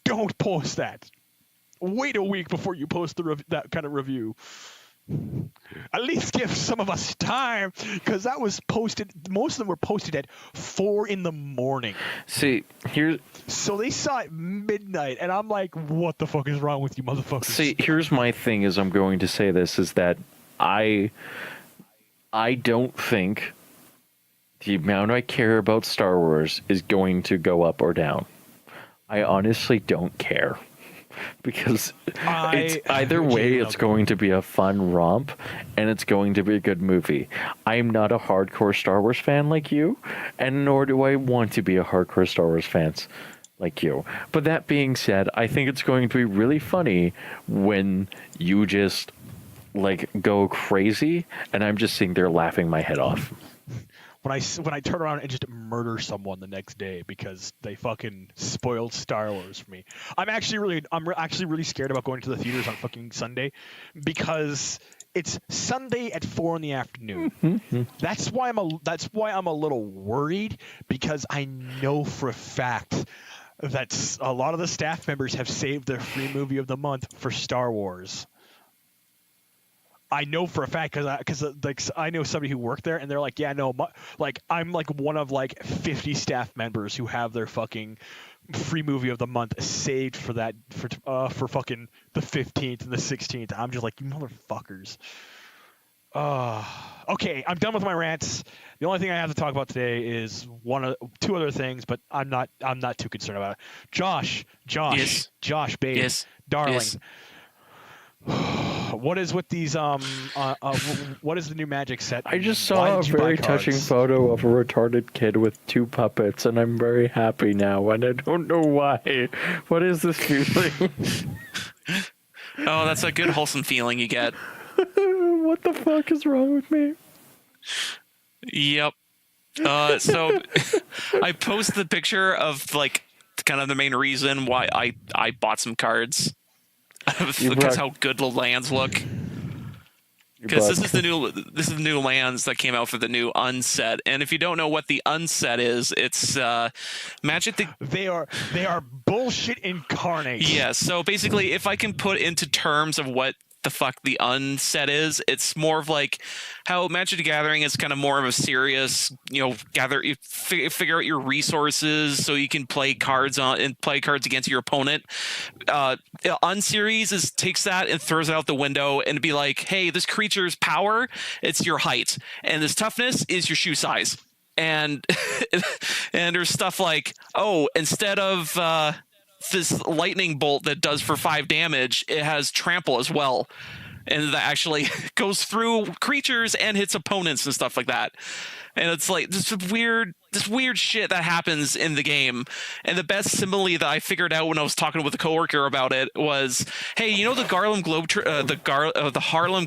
don't post that. Wait a week before you post that kind of review. At least give some of us time, because that was posted. Most of them were posted at 4 a.m. See, so they saw it midnight, and I'm like, what the fuck is wrong with you motherfuckers? See, here's my thing. Is I'm going to say this is that I don't think the amount I care about Star Wars is going to go up or down. I honestly don't care. Because it's either way, it's going to be a fun romp, and it's going to be a good movie. I'm not a hardcore Star Wars fan like you, and nor do I want to be a hardcore Star Wars fan like you. But that being said, I think it's going to be really funny when you just like go crazy, and I'm just sitting there laughing my head off. When I turn around and just murder someone the next day because they fucking spoiled Star Wars for me. I'm actually really scared about going to the theaters on fucking Sunday, because it's Sunday at 4 p.m. Mm-hmm. That's why I'm a little worried, because I know for a fact that a lot of the staff members have saved their free movie of the month for Star Wars. I know for a fact because I know somebody who worked there, and they're like, yeah, no, I'm like one of like 50 staff members who have their fucking free movie of the month saved for that for fucking the 15th and the 16th. I'm just like, you motherfuckers. Okay, I'm done with my rants. The only thing I have to talk about today is 2 other things, but I'm not too concerned about it. Josh, yes. Josh, babe, yes. darling. Yes. What is with these what is the new Magic set? I just saw a very touching photo of a retarded kid with 2 puppets, and I'm very happy now, and I don't know why. What is this feeling? Oh, that's a good wholesome feeling you get. What the fuck is wrong with me? Yep. So I posted the picture of like kind of the main reason why I bought some cards. Because how good the lands look. Because this is the new lands that came out for the new unset, and if you don't know what the unset is, it's Magic. They are bullshit incarnate. Yeah. So basically, if I can put into terms of what the fuck the unset is. It's more of like how Magic the Gathering is kind of more of a serious, figure out your resources so you can play cards against your opponent. Unseries takes that and throws it out the window and be like, hey, this creature's power, it's your height, and this toughness is your shoe size. And there's stuff like, oh, instead of this lightning bolt that does for 5 damage, it has trample as well, and that actually goes through creatures and hits opponents and stuff like that. And it's like this weird shit that happens in the game. And the best simile that I figured out when I was talking with a coworker about it was, hey, you know the Harlem Globetrotters? Harlem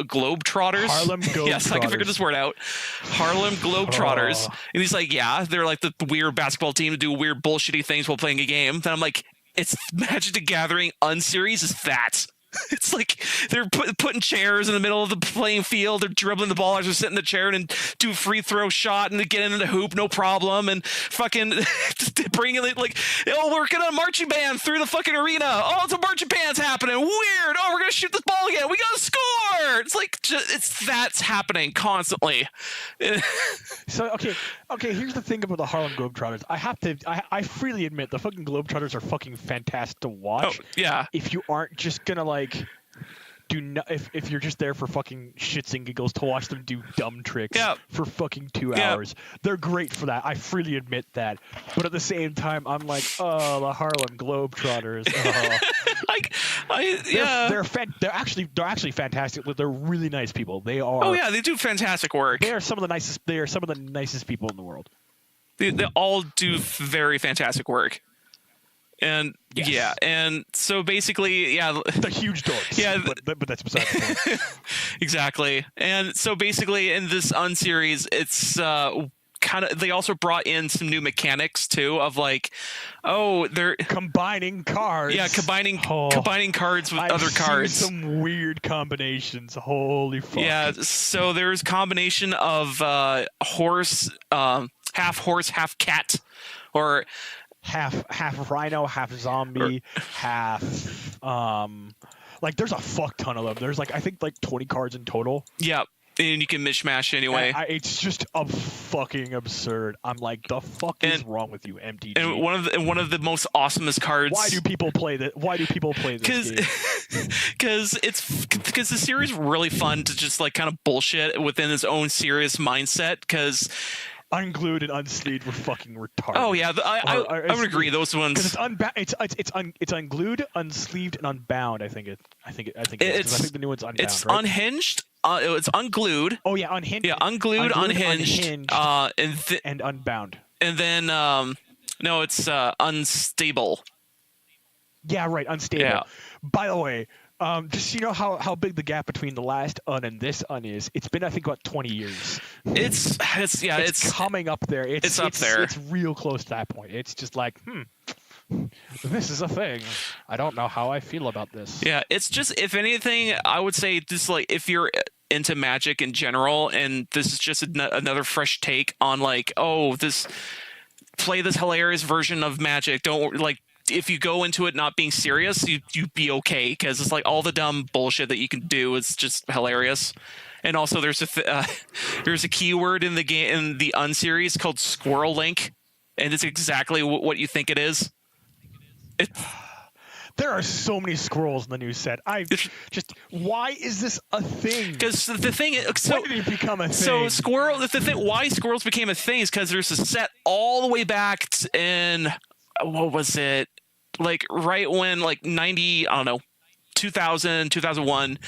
Globetrotters. Yes, I can figure this word out. Harlem Globetrotters. And he's like, yeah, they're like the weird basketball team to do weird bullshitty things while playing a game. Then I'm like, it's Magic the Gathering Unseries is that. It's like they're putting chairs in the middle of the playing field. They're dribbling the ball as they're sitting in the chair and do a free throw shot and get into the hoop, no problem. And fucking bringing it like, oh, we're gonna marching band through the fucking arena. Oh, it's a marching band's happening. Weird. Oh, we're gonna shoot this ball again. We gotta score. It's like that's happening constantly. So okay. Here's the thing about the Harlem Globetrotters. I freely admit the fucking Globetrotters are fucking fantastic to watch. Oh, yeah. If you aren't just gonna like if you're just there for fucking shits and giggles to watch them do dumb tricks for fucking 2 hours, they're great for that. I freely admit that. But at the same time, I'm like, oh, the Harlem Globetrotters. They're actually fantastic. They're really nice people. They are. Oh yeah, they do fantastic work. They are some of the nicest people in the world. They all do very fantastic work. And yes. And so basically, the huge dorks. Yeah, but that's beside the point. Exactly. And so basically, in this Unseries, it's kind of, they also brought in some new mechanics too, of like, oh, they're combining cards. Yeah, combining cards with other cards. Some weird combinations. Holy fuck. Yeah. So there's a combination of horse, half cat, or half rhino, half zombie, half like there's a fuck ton of them. There's like I think like 20 cards in total. Yeah, and you can mishmash anyway. It's just fucking absurd. I'm like, the fuck is wrong with you, MTG? And one of the most awesomest cards. Why do people play this? Game? Because the series is really fun to just like kind of bullshit within its own serious mindset. Because Unglued and Unsleeved were fucking retarded. Oh yeah, I would agree. Those ones. Because it's unglued, unsleeved, and unbound. I think I think the new one's unbound. It's right? Unhinged. It's unglued. Oh yeah, unhinged. Yeah, unglued, unhinged, and unbound. And then no, it's unstable. Yeah, right, unstable. Yeah. By the way, just so you know how big the gap between the last Un and this Un is. It's been I think about 20 years. It's coming up there. It's up there. It's real close to that point. It's just like this is a thing. I don't know how I feel about this. Yeah, it's just, if anything, I would say just like if you're into Magic in general, and this is just another fresh take on like, oh, play this hilarious version of Magic. Don't like. If you go into it not being serious, you'd be okay, because it's like all the dumb bullshit that you can do is just hilarious. And also, there's a keyword in the game, in the Unseries, called Squirrel Link, and it's exactly what you think it is. There are so many squirrels in the new set. Why is this a thing? Because the thing is, so, when did it become a thing? So why squirrels became a thing is because there's a set all the way back in, what was it? Like right when like 90, I don't know, 2000, 2001,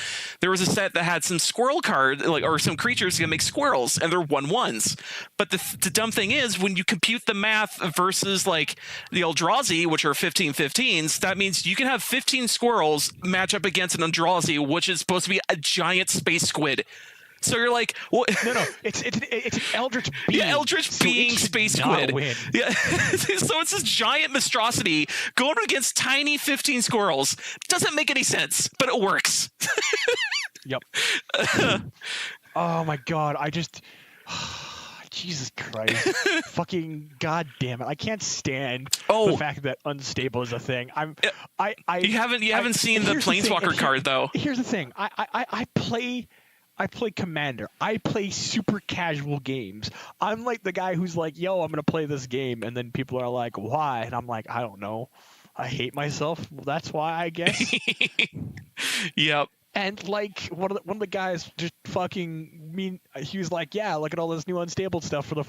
there was a set that had some squirrel cards, like, or some creatures that make squirrels, and they're 1/1s. But the dumb thing is, when you compute the math versus like the Eldrazi, which are 15/15s, that means you can have 15 squirrels match up against an Eldrazi, which is supposed to be a giant space squid. So you're like, well, no, it's an Eldritch Being. Yeah, Eldritch Being Space Squid. Yeah, so it's this giant monstrosity going against tiny 15 squirrels. Doesn't make any sense, but it works. Yep. Oh my god, I Jesus Christ. Fucking goddamn it. I can't stand Oh. the fact that unstable is a thing. You haven't seen the Planeswalker card though. Here's the thing. I play Commander. I play super casual games. I'm like the guy who's like, yo, I'm gonna play this game, and then people are like, why? And I'm like, I don't know. I hate myself. Well, that's why, I guess. Yep. And like one of the guys just fucking mean. He was like, "Yeah, look at all this new unstable stuff for the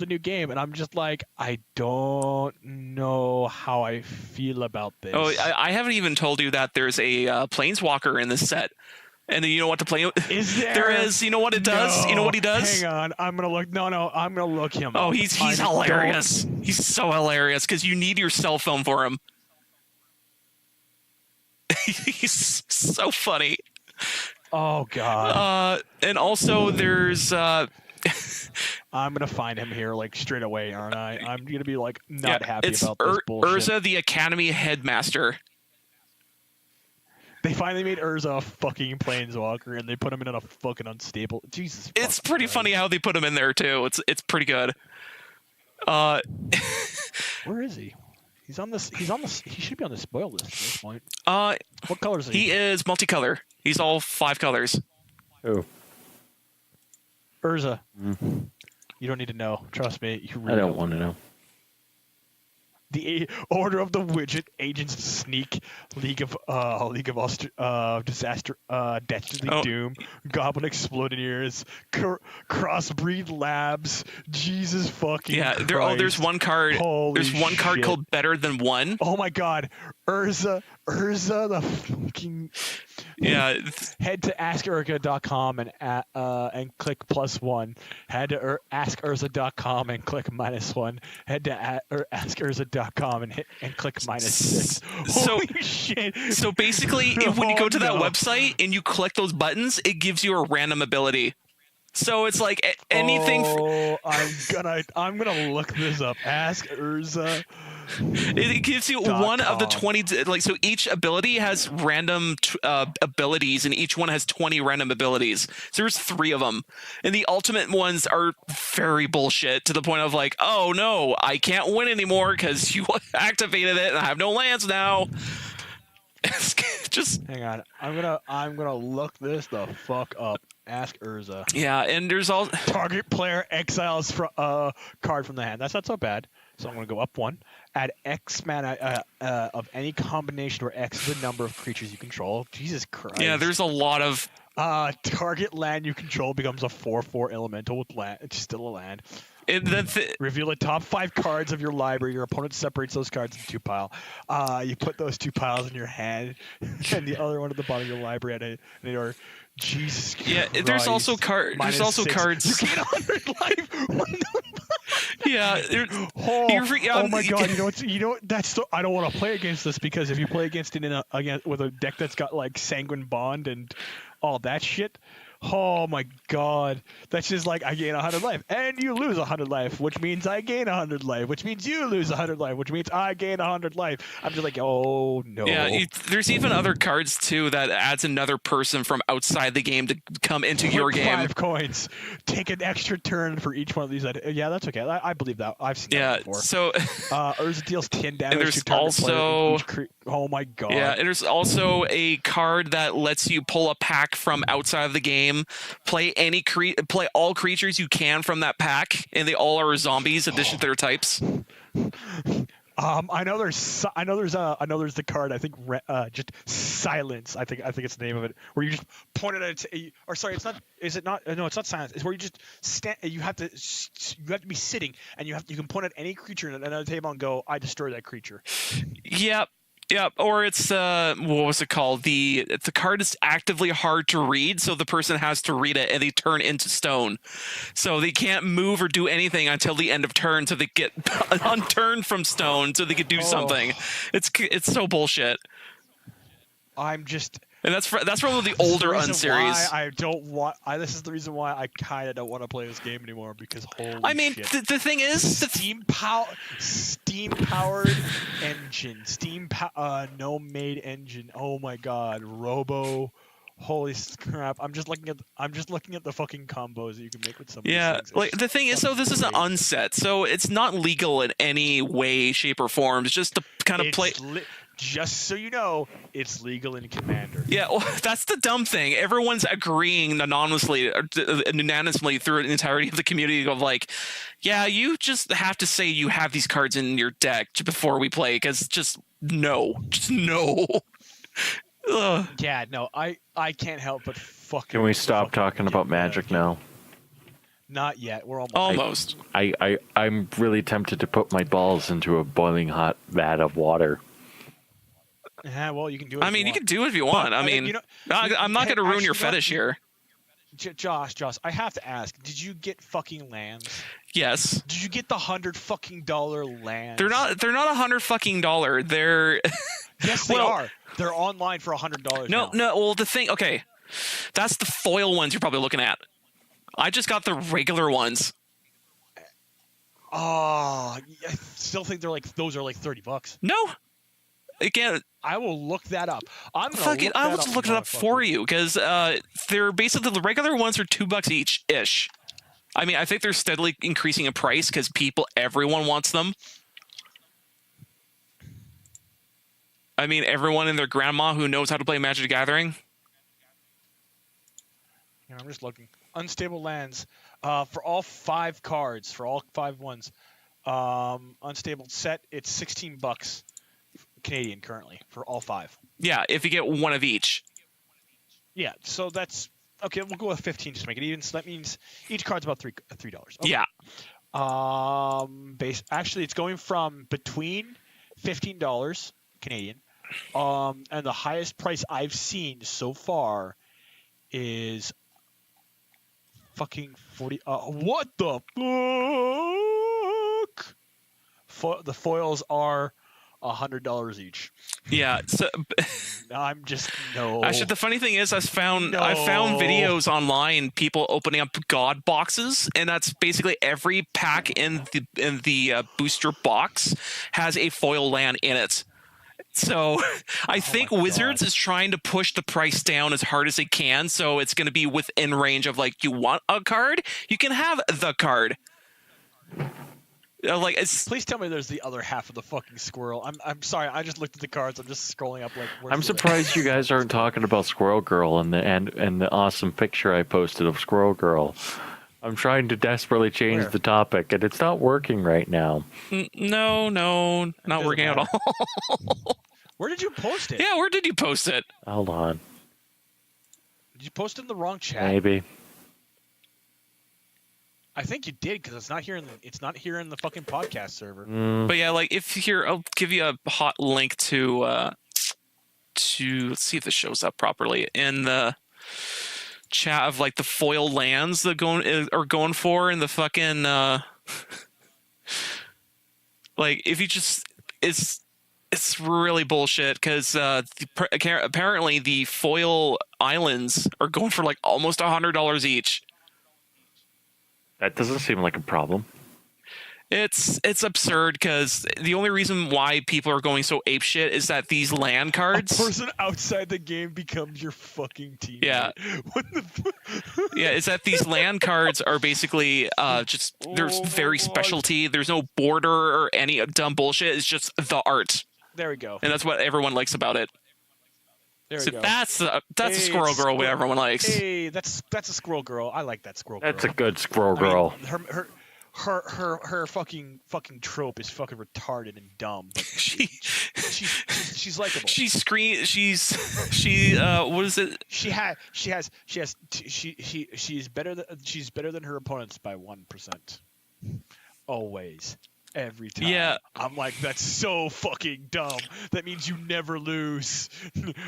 new game," and I'm just like, I don't know how I feel about this. Oh, I haven't even told you that there's a Planeswalker in this set, and you know what to play. Is there? There is. You know what it does? No. You know what he does? Hang on, I'm gonna look. No, I'm gonna look him. Oh, up. he's hilarious. He's so hilarious because you need your cell phone for him. He's so funny. Oh God. And also there's I'm gonna find him here like straight away, aren't I? I'm gonna be like not happy about this bullshit. Urza, the Academy Headmaster. They finally made Urza a fucking planeswalker, and they put him in a fucking unstable. Jesus. It's pretty funny how they put him in there too. It's pretty good. Where is he? He should be on the spoil list at this point. What color is he? He is multicolor. He's all 5 colors. Oh. Urza. You don't need to know. Trust me. You really I don't want to know. The Order of the Widget, Agents Sneak, League of Disaster, Destiny Doom, Goblin Explodineers, Crossbreed Labs, Jesus fucking Christ. There's one card. Holy there's one card shit. called Better Than One. Oh my God, Urza, the fucking. Yeah. Head to askurza.com and click +1. Head to askurza.com and click -1. Head to askurza.com and click -6. Holy shit! So basically, when you go to that website and you click those buttons, it gives you a random ability. So it's like anything. Oh, I'm gonna look this up. Ask Urza. It gives you one of the 20. So each ability has random abilities, and each one has 20 random abilities. So there's 3 of them, and the ultimate ones are very bullshit to the point of like, oh no, I can't win anymore because you activated it, and I have no lands now. Just hang on. I'm gonna look this the fuck up. Ask Urza. Yeah, and there's all target player exiles card from the hand. That's not so bad. So I'm gonna go up 1. Add X mana of any combination where X is the number of creatures you control. Jesus Christ. Yeah, there's a lot of target land you control becomes a 4/4 elemental with land. It's still a land. Reveal the top 5 cards of your library. Your opponent separates those cards into 2 piles. You put those 2 piles in your hand, and the other one at the bottom of your library. And your Jesus Christ. Yeah, there's also cards. There's also 6. cards. You gain 100 life. Yeah. Oh my God! You know what? I don't want to play against this because if you play against it with a deck that's got like Sanguine Bond and all that shit. Oh my God. That's just like I gain 100 life and you lose 100 life, which means I gain 100 life, which means you lose 100 life, which means I gain 100 life. I'm just like, oh no. Yeah, there's even other cards too that adds another person from outside the game to come into your game. 5 coins. Take an extra turn for each one of these. Yeah, that's okay. I believe that. I've seen that before. So Urza deals 10 damage. And there's to also oh my God. Yeah, and there's also a card that lets you pull a pack from outside of the game. Play play all creatures you can from that pack, and they all are zombies, addition to their types. I know there's the card. I think just silence. I think it's the name of it. Where you just point it at or sorry, it's not. Is it not? No, it's not silence. It's where you just stand. You have to be sitting, and you can point at any creature at another table and go, "I destroy that creature." Yep. Yeah, or it's what was it called? The card is actively hard to read, so the person has to read it, and they turn into stone. So they can't move or do anything until the end of turn, so they get unturned from stone, so they can do something. It's so bullshit. And that's from the older Unseries. I don't want. This is the reason why I kind of don't want to play this game anymore because holy shit. The thing is, steam powered engine, no made engine. Oh my God, Robo. Holy crap! I'm just looking at the fucking combos that you can make with some of Yeah, these things. like the thing is, so this is an unset, so it's not legal in any way, shape, or form. It's just to kind of play. Just so you know, it's legal in Commander. Yeah, well, that's the dumb thing. Everyone's agreeing unanimously through the entirety of the community of like, yeah, you just have to say you have these cards in your deck before we play, because just no. Ugh. Yeah, no, I can't help but fucking. Can we stop talking about Magic now? Not yet. We're almost. I'm really tempted to put my balls into a boiling hot vat of water. Yeah, well, you can do it. I mean, you can do it if you want. But, I mean, I'm not going to ruin your fetish here. Josh, I have to ask: did you get fucking lands? Yes. Did you get the $100 fucking lands? They're not $100 fucking. They're yes, they are. They're online for $100. No. Well, the thing. Okay, that's the foil ones you're probably looking at. I just got the regular ones. Oh, I still think those are like $30. No. Again, I will look that up. I will look it up for you, because they're basically the regular ones are $2 each ish. I mean, I think they're steadily increasing in price because everyone wants them. I mean, everyone and their grandma who knows how to play Magic the Gathering. Yeah, I'm just looking. Unstable lands for all 5 cards, for all 5 ones. Unstable set, it's $16 Canadian currently for all 5. Yeah, if you get one of each. Yeah, so that's okay. We'll go with 15 just to make it even. So that means each card's about $3. Okay. Yeah. Actually, it's going from between $15 Canadian, and the highest price I've seen so far is fucking 40. What the fuck? The foils are $100 each. Yeah, so I'm just no. Actually, the funny thing is, I found videos online, people opening up God boxes, and that's basically every pack in the booster box has a foil land in it. So I think Wizards is trying to push the price down as hard as they can, so it's going to be within range of like, you want a card, you can have the card. Please tell me there's the other half of the fucking squirrel. I'm sorry. I just looked at the cards. I'm just scrolling up like. I'm surprised you guys aren't talking about Squirrel Girl and the awesome picture I posted of Squirrel Girl. I'm trying to desperately change the topic, and it's not working right now. No, not working at all. Where did you post it? Yeah, where did you post it? Hold on. Did you post it in the wrong chat? Maybe. I think you did, because it's not here in the fucking podcast server. But yeah, like I'll give you a hot link to let's see if this shows up properly in the chat of like the foil lands that are going for in the fucking like if you just it's really bullshit, because apparently the foil islands are going for like almost $100 each. That doesn't seem like a problem. It's absurd, because the only reason why people are going so apeshit is that these land cards. A person outside the game becomes your fucking team. Yeah. What the yeah, it's that these land cards are basically just there's very specialty. There's no border or any dumb bullshit. It's just the art. There we go. And that's what everyone likes about it. There we so go. That's a Squirrel Girl what everyone likes. Hey, that's a Squirrel Girl. I like that Squirrel Girl. That's a good Squirrel Girl. I mean, her fucking trope is fucking retarded and dumb. She's likable. She's what is it? She's better than her opponents by 1%. Always. Every time. Yeah. I'm like, that's so fucking dumb. That means you never lose.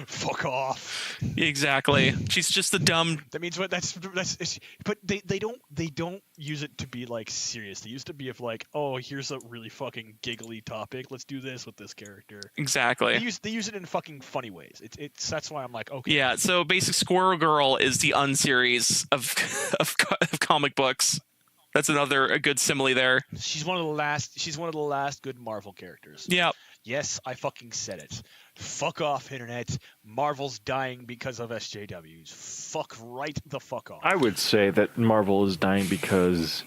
Fuck off. Exactly. She's just a dumb. That means what? But they don't use it to be like serious. They used to be like, oh, here's a really fucking giggly topic. Let's do this with this character. Exactly. They use it in fucking funny ways. It's that's why I'm like, okay. Yeah. So basic Squirrel Girl is the unseries of comic books. That's a good simile there. She's one of the last good Marvel characters. Yeah. Yes, I fucking said it. Fuck off, internet. Marvel's dying because of SJWs. Fuck right the fuck off. I would say that Marvel is dying because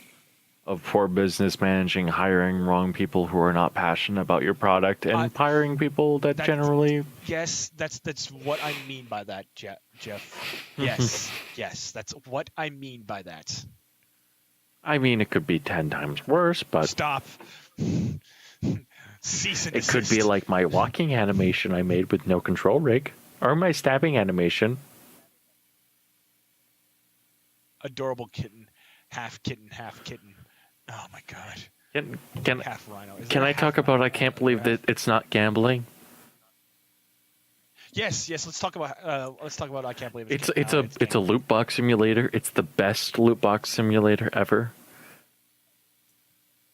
of poor business managing, hiring wrong people who are not passionate about your product, and hiring people that generally. Yes, that's what I mean by that, Jeff. Yes, yes, that's what I mean by that. I mean, it could be 10 times worse, but stop. Cease and it desist. could be like my walking animation I made with no control rig, or my stabbing animation. Adorable kitten, half kitten, half kitten. Oh my god. Can half rhino. Can I talk about? I can't believe that it's not gambling. Yes. Let's talk about. I can't believe it's a loot box simulator. It's the best loot box simulator ever.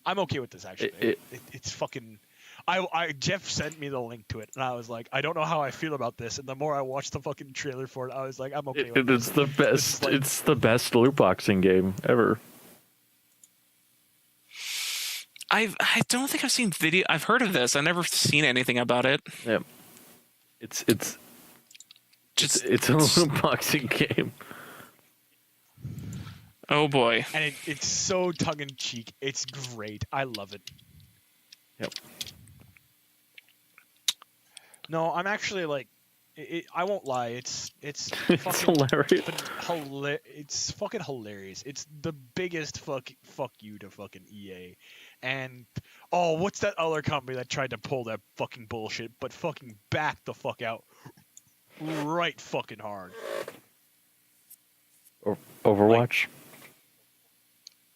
I'm okay with this actually. It's fucking. Jeff sent me the link to it, and I was like, I don't know how I feel about this. And the more I watched the fucking trailer for it, I was like, I'm okay with it. It's the best. It's the best loot boxing game ever. I don't think I've seen video. I've heard of this. I've never seen anything about it. Yeah, it's a loot boxing game. Oh boy! And it's so tongue in cheek. It's great. I love it. Yep. No, I'm actually like, I won't lie. It's hilarious. It's fucking hilarious. It's the biggest fuck you to fucking EA. And what's that other company that tried to pull that fucking bullshit, but fucking back the fuck out right fucking hard? Overwatch.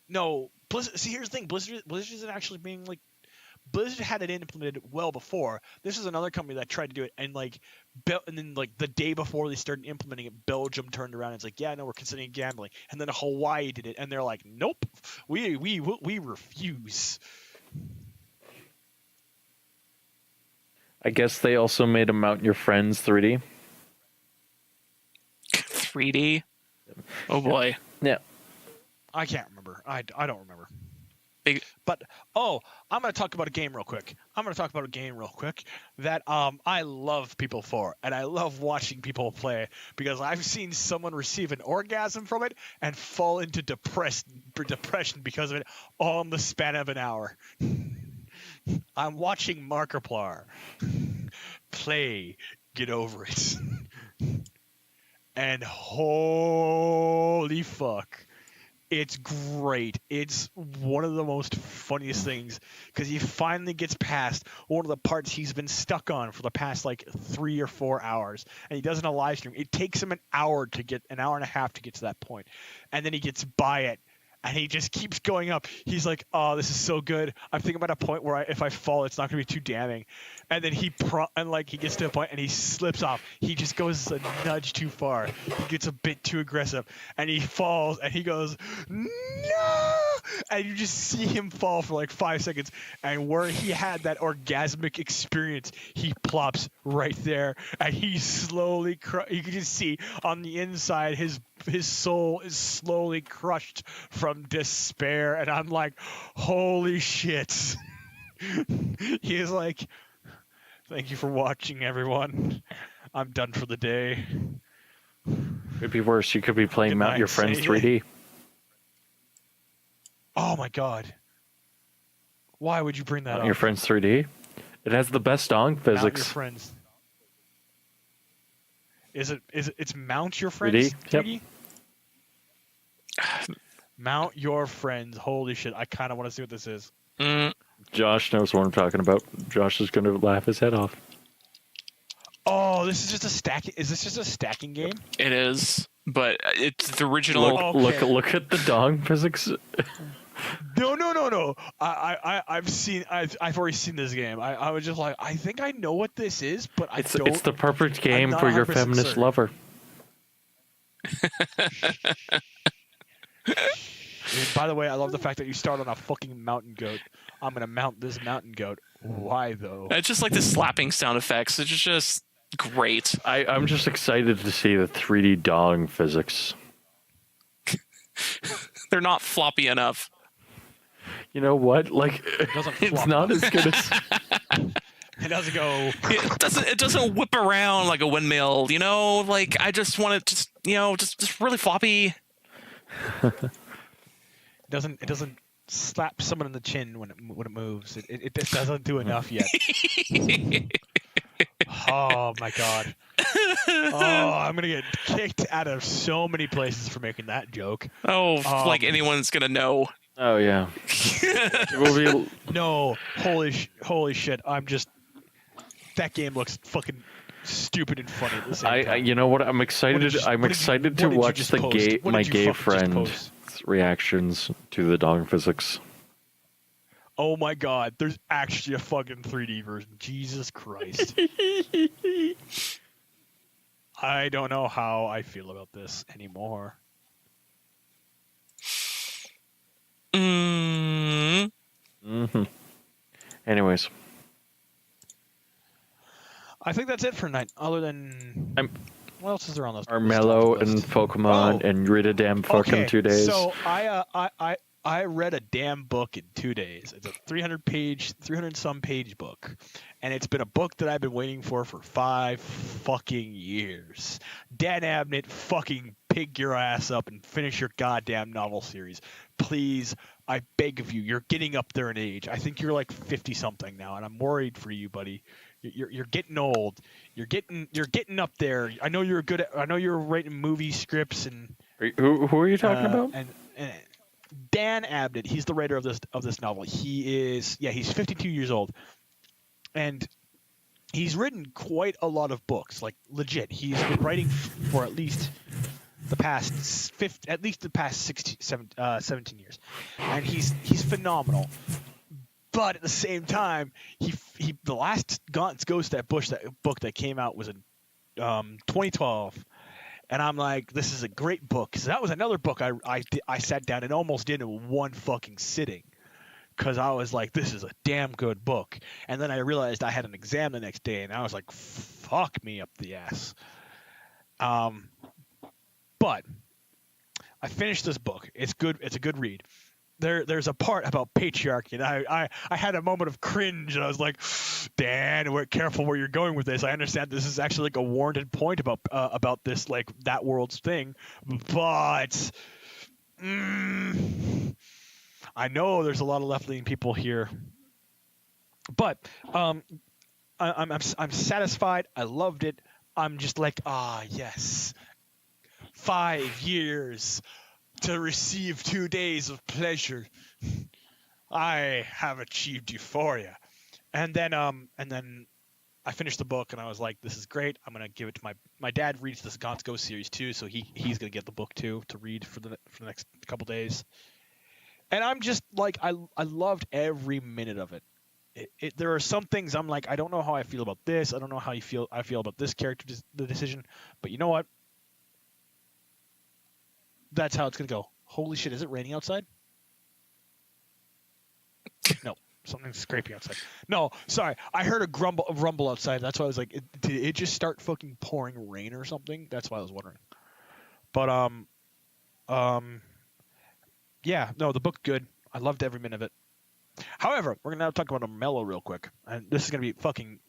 No, Blizzard. See, here's the thing. Blizzard isn't actually being like. Blizzard had it implemented well before. This is another company that tried to do it, and then the day before they started implementing it, Belgium turned around and it's like, yeah, no, we're considering gambling, and then Hawaii did it, and they're like, nope, we refuse. I guess they also made a Mount Your Friends 3D. 3D. Oh boy. Yeah. I can't remember. I don't remember. But I'm going to talk about a game real quick. That I love people for, and I love watching people play, because I've seen someone receive an orgasm from it and fall into depression because of it all in the span of an hour. I'm watching Markiplier play Get Over It. And holy fuck. It's great. It's one of the most funniest things, because he finally gets past one of the parts he's been stuck on for the past 3 or 4 hours, and he does it in a live stream. It takes him an hour and a half to get to that point, and then he gets by it, and he just keeps going up. He's like, oh, this is so good. I'm thinking about a point where if I fall, it's not going to be too damning. And then he gets to a point and he slips off. He just goes a nudge too far. He gets a bit too aggressive, and he falls, and he goes, no! And you just see him fall for 5 seconds, and where he had that orgasmic experience, he plops right there, and he slowly you can just see on the inside his soul is slowly crushed from despair, and I'm like, holy shit. He is like, thank you for watching, everyone. I'm done for the day. Could be worse. You could be playing Mount Your Friends 3D. Oh my god. Why would you bring that up? Mount Your Friends 3D? It has the best dong physics. Mount Your Friends. It's Mount Your Friends 3D? Yep. Mount Your Friends. Holy shit. I kind of want to see what this is. Josh knows what I'm talking about. Josh is going to laugh his head off. Oh, this is just a stacking. Is this just a stacking game? It is, but it's the original. Look at the dong physics. No. I've already seen this game. I was just like, I think I know what this is, but it's the perfect game for your feminist lover. By the way, I love the fact that you start on a fucking mountain goat. I'm gonna mount this mountain goat. Why though? It's just like the slapping sound effects. It's just great. I'm just excited to see the 3D dong physics. They're not floppy enough. You know what? It's not as good as. It doesn't go. It doesn't whip around like a windmill. Like I just want it just really floppy. It doesn't slap someone in the chin when it moves. It just doesn't do enough yet. Oh my god. Oh, I'm gonna get kicked out of so many places for making that joke. Oh, like anyone's gonna know. Oh yeah. It will be... No, holy shit! That game looks fucking stupid and funny at the same time. You know what? I'm excited. I'm excited to watch my gay friend's reactions to the dog physics. Oh my god, there's actually a fucking 3D version. Jesus Christ. I don't know how I feel about this anymore. Mm-hmm. Anyways. I think that's it for tonight, other than... what else is there on those? Armello and Pokemon and read a damn book in 2 days. So I read a damn book in 2 days. It's a 300-some page book, and it's been a book that I've been waiting for 5 fucking years. Dan Abnett, fucking pig your ass up and finish your goddamn novel series, please. I beg of you. You're getting up there in age. I think you're like 50 something now, and I'm worried for you, buddy. You're getting old. You're getting up there. I know you're good. I know you're writing movie scripts and. Who are you talking about? And Dan Abnett, he's the writer of this novel. He's 52 years old, and he's written quite a lot of books. Like legit, he's been writing for at least the past 17 years, and he's phenomenal. But at the same time, the last Gaunt's Ghost book that came out was in 2012, and I'm like, this is a great book, because that was another book I sat down and almost did in one fucking sitting, because I was like, this is a damn good book. And then I realized I had an exam the next day, and I was like, fuck me up the ass. But I finished this book. It's good. It's a good read. There's a part about patriarchy, and I had a moment of cringe, and I was like, Dan, we're careful where you're going with this. I understand this is actually like a warranted point about this, like, that world's thing, but I know there's a lot of left-leaning people here, but I'm satisfied. I loved it. I'm just like, yes, 5 years to receive 2 days of pleasure. I have achieved euphoria. And then I finished the book, and I was like, this is great. I'm gonna give it to my dad. Reads this Gaunt's Ghost series too, so he's gonna get the book too to read for the next couple days. And I'm just like, I loved every minute of it. There are some things I'm like, I don't know how I feel about this. I don't know how I feel about this character, the decision. But you know what? That's how it's going to go. Holy shit, is it raining outside? No, something's scraping outside. No, sorry. I heard a rumble outside. That's why I was like, did it just start fucking pouring rain or something? That's why I was wondering. But, yeah, no, the book's good. I loved every minute of it. However, we're going to now talk about Armello real quick. And this is going to be fucking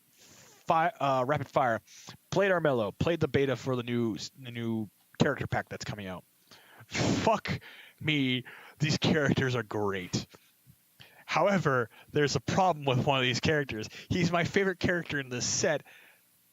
rapid fire. Played Armello. Played the beta for the new character pack that's coming out. Fuck me, these characters are great. However, there's a problem with one of these characters. He's my favorite character in this set,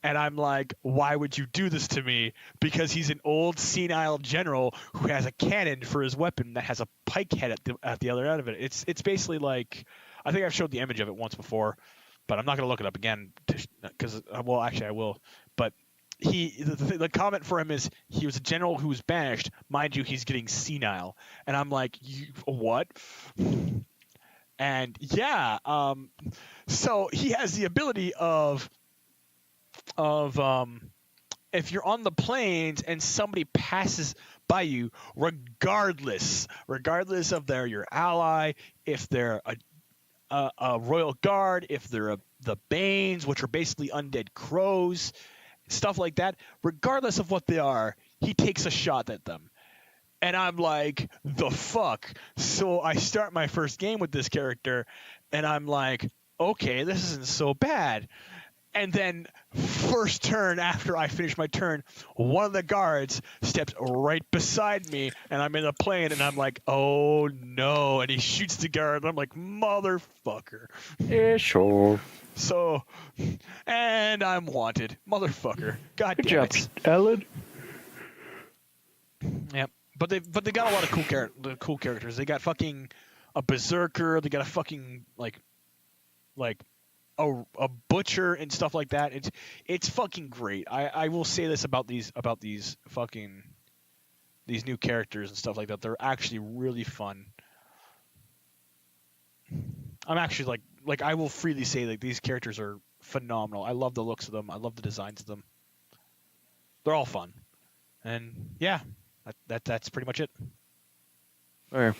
and I'm like, why would you do this to me? Because he's an old senile general who has a cannon for his weapon that has a pike head at the other end of it. It's basically like, I think I've showed the image of it once before, but I'm not going to look it up again because, well, actually I will. But the comment for him is he was a general who was banished. Mind you, he's getting senile. And I'm like, what? And yeah, so he has the ability of if you're on the plains and somebody passes by you, regardless of they're your ally, if they're a royal guard, if they're the Banes, which are basically undead crows, stuff like that, regardless of what they are, he takes a shot at them. And I'm like, the fuck? So I start my first game with this character, and I'm like, okay, this isn't so bad. And then, first turn after I finish my turn, one of the guards steps right beside me, and I'm in the plane, and I'm like, oh no. And he shoots the guard, and I'm like, motherfucker. Yeah, sure. So, and I'm wanted. Motherfucker. God Good damn job, it. Allan. Yep. But they got a lot of cool characters. They got fucking a berserker. They got a fucking like a butcher and stuff like that. It's fucking great. I will say this about these fucking these new characters and stuff like that. They're actually really fun. I'm actually like I will freely say like these characters are phenomenal. I love the looks of them. I love the designs of them. They're all fun. And yeah, that's pretty much it. Okay.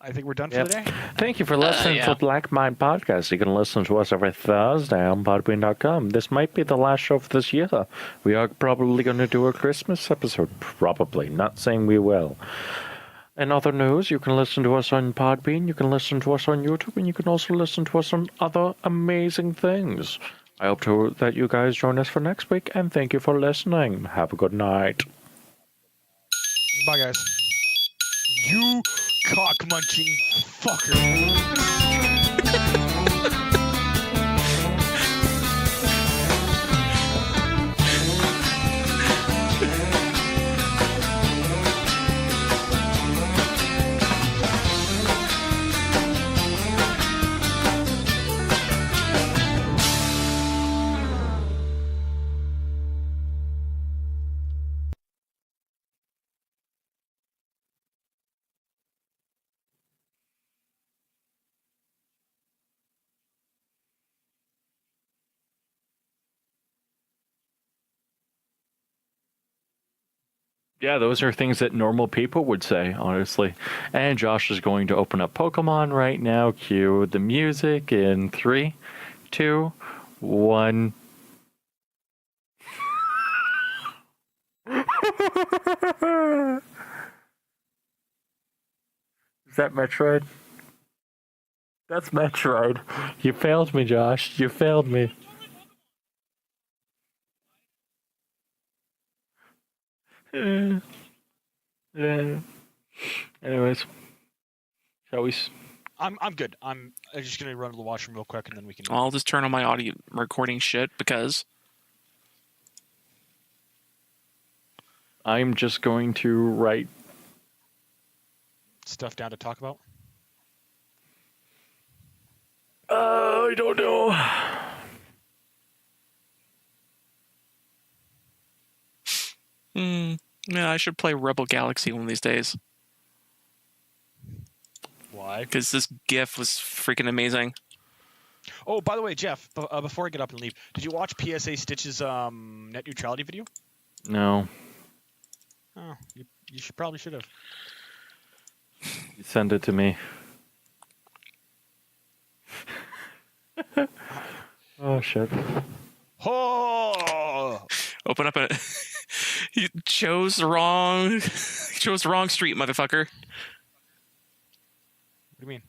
I think we're done for the day. Thank you for listening to Black Mind Podcast. You can listen to us every Thursday on podbean.com. This might be the last show for this year. We are probably going to do a Christmas episode. Probably. Not saying we will. In other news, you can listen to us on Podbean, you can listen to us on YouTube, and you can also listen to us on other amazing things. I hope that you guys join us for next week, and thank you for listening. Have a good night. Bye, guys. You cock-munching fucker. Yeah, those are things that normal people would say, honestly. And Josh is going to open up Pokemon right now. Cue the music in 3, 2, 1. Is that Metroid? That's Metroid. You failed me, Josh. You failed me. Yeah. Anyways, shall we? I'm good. I'm just gonna run to the washroom real quick, and then we can. I'll just turn on my audio recording shit because I'm just going to write stuff down to talk about. I don't know. Yeah, I should play Rebel Galaxy one of these days. Why? Because this GIF was freaking amazing. Oh, by the way, Jeff, before I get up and leave, did you watch PSA Stitch's net neutrality video? No. Oh, you probably should have. You send it to me. Oh shit. Oh! Open up a. You chose the wrong. You chose the wrong street, motherfucker. What do you mean?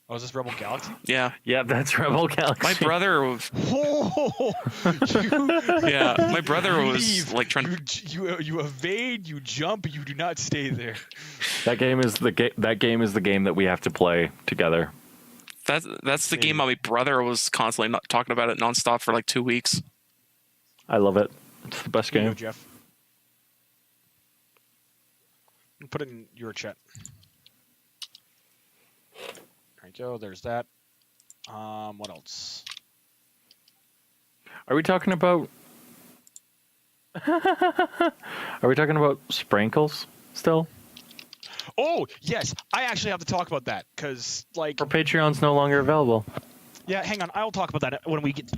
Oh, is this Rebel Galaxy? Yeah. Yeah, that's Rebel Galaxy. My brother was. Oh! Yeah, my brother was leave. like trying. You evade, you jump, you do not stay there. That game is the game that we have to play together. That's the game my brother was constantly not talking about it nonstop for like 2 weeks. I love it. It's the best Here you game. go, Jeff. Put it in your chat. There you go. There's that. What else? Are we talking about? Are we talking about sprinkles still? Oh yes, I actually have to talk about that because like. Our Patreon's no longer available. Yeah, hang on. I'll talk about that when we get.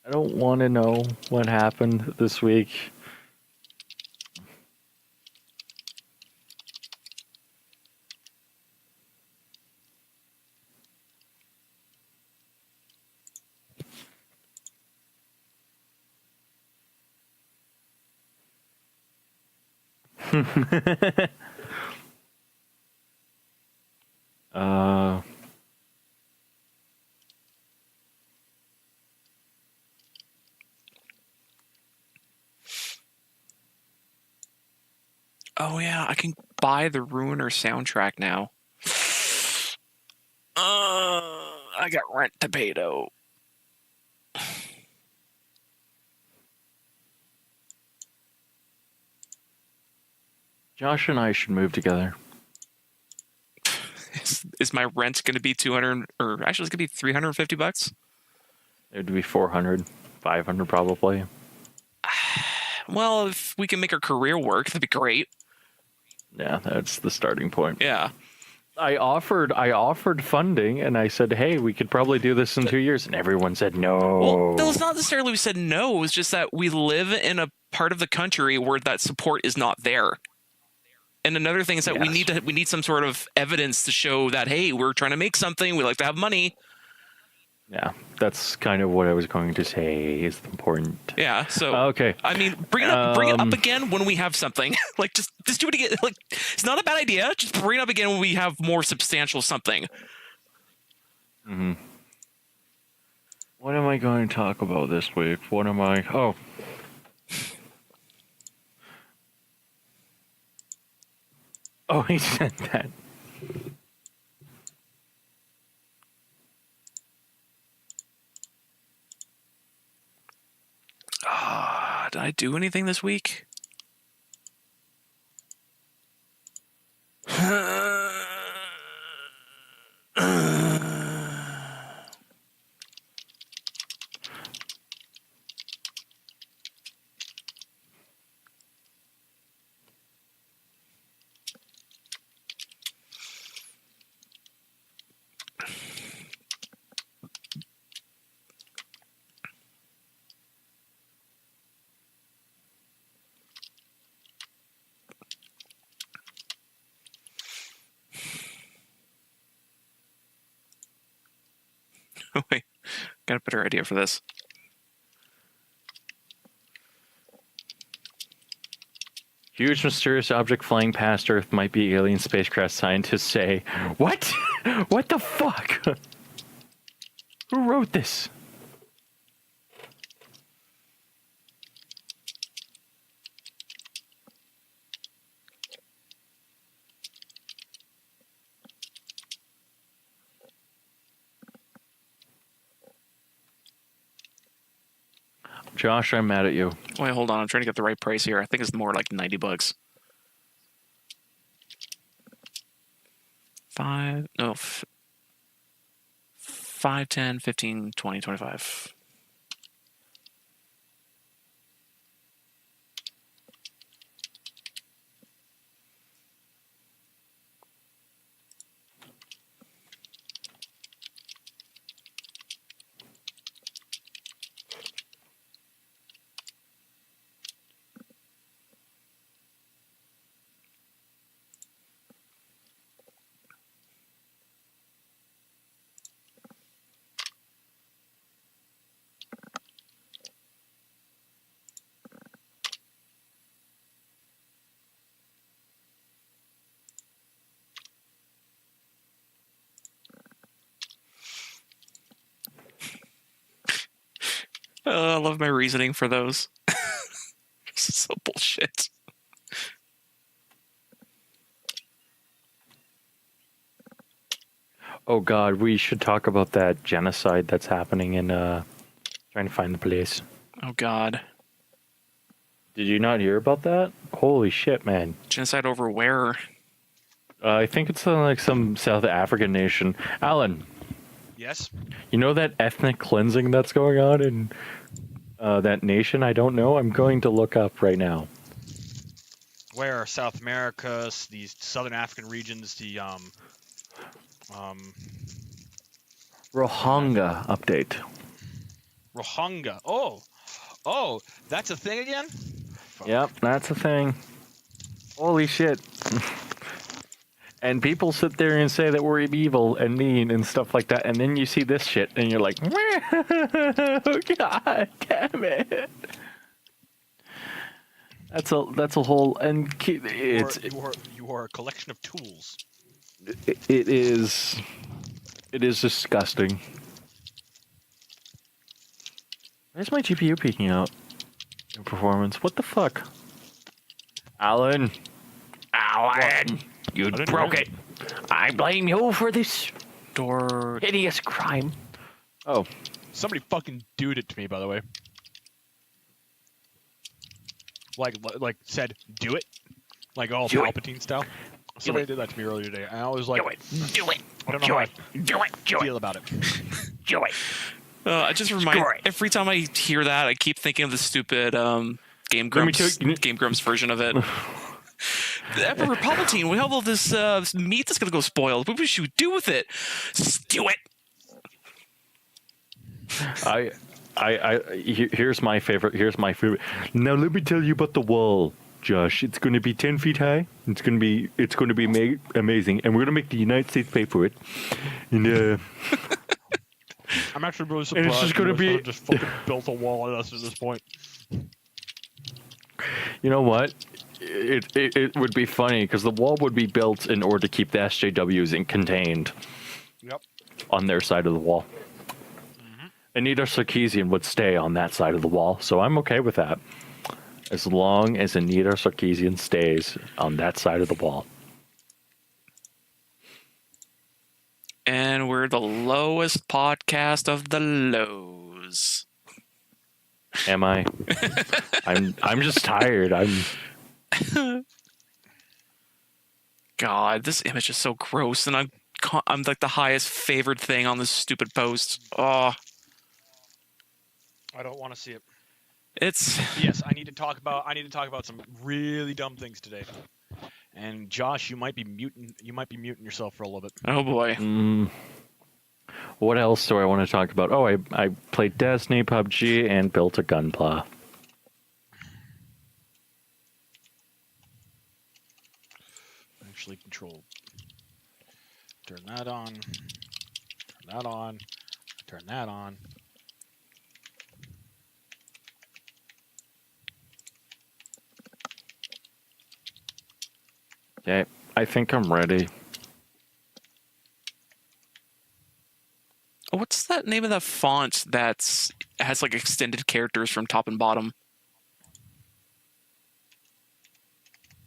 I don't want to know what happened this week. Oh yeah, I can buy the Ruiner soundtrack now. I got rent to pay though. Josh and I should move together. Is my rent going to be 200, or actually it's going to be $350? It would be 400, 500 probably. Well, if we can make our career work, that'd be great. Yeah, that's the starting point. Yeah. I offered funding, and I said, hey, we could probably do this in 2 years, and everyone said no. Well, no, it's not necessarily we said no. It's just that we live in a part of the country where that support is not there. And another thing is that we need some sort of evidence to show that, hey, we're trying to make something. We like to have money. Yeah, that's kind of what I was going to say is important. Yeah. So okay. I mean, bring it up again when we have something. Like just do it again. Like it's not a bad idea. Just bring it up again when we have more substantial something. Mm-hmm. What am I going to talk about this week? What am I? Oh. Oh, he said that. Did I do anything this week? Wait, got a better idea for this. Huge mysterious object flying past Earth might be alien spacecraft. Scientists say, what? What the fuck? Who wrote this? Josh, I'm mad at you. Wait, hold on. I'm trying to get the right price here. I think it's more like $90. 5, 10, 15, 20, 25. I love my reasoning for those. This is so bullshit. Oh God, we should talk about that genocide that's happening in trying to find the place. Oh God. Did you not hear about that? Holy shit, man. Genocide over where? I think it's like some South African nation. Allan. Yes? You know that ethnic cleansing that's going on in that nation? I don't know. I'm going to look up right now. Where? South America, these southern African regions, the Rohingya update. Rohingya. Oh, that's a thing again? Fuck. Yep, that's a thing. Holy shit. And people sit there and say that we're evil and mean and stuff like that, and then you see this shit and you're like, God damn it. That's a whole and it's you are a collection of tools. it is disgusting. Where's my GPU peeking out? In performance. What the fuck? Allan, you broke it. I blame you for this hideous crime. Oh, somebody fucking dude it to me, by the way. Like said, do it, like all Palpatine style. Somebody did that to me earlier today, and I was like, Do it. I don't know how I feel about it. Do it. I just remind every time I hear that, I keep thinking of the stupid Game Grumps version of it. The Emperor Palpatine, we have all this meat that's gonna go spoiled. What should we do with it? Stew it. Here's my favorite. Now let me tell you about the wall, Josh. It's going to be 10 feet high. It's going to be amazing, and we're going to make the United States pay for it. And I'm actually really surprised. And it's just going to be just fucking built a wall on us at this point. You know what? It would be funny because the wall would be built in order to keep the SJWs contained. Yep. On their side of the wall. Anita Sarkeesian would stay on that side of the wall, so I'm okay with that. As long as Anita Sarkeesian stays on that side of the wall. And we're the lowest podcast of the lows. Am I? I'm just tired. God, this image is so gross, and I'm like the highest favored thing on this stupid post. Oh. I don't want to see it. Yes, I need to talk about some really dumb things today. And Josh, you might be muting yourself for a little bit. Oh boy. What else do I want to talk about? Oh, I played Destiny, PUBG, and built a gunpla. Actually control. Turn that on. Turn that on. Turn that on. Okay, I think I'm ready. What's that name of that font that has like extended characters from top and bottom?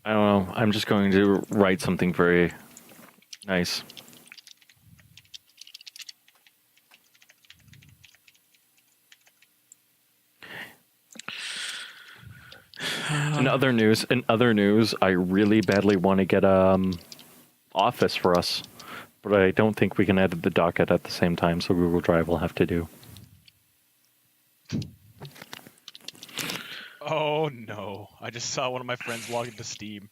I don't know. I'm just going to write something very nice. In other news, I really badly want to get Office for us, but I don't think we can edit the docket at the same time, so Google Drive will have to do. Oh no! I just saw one of my friends log into Steam,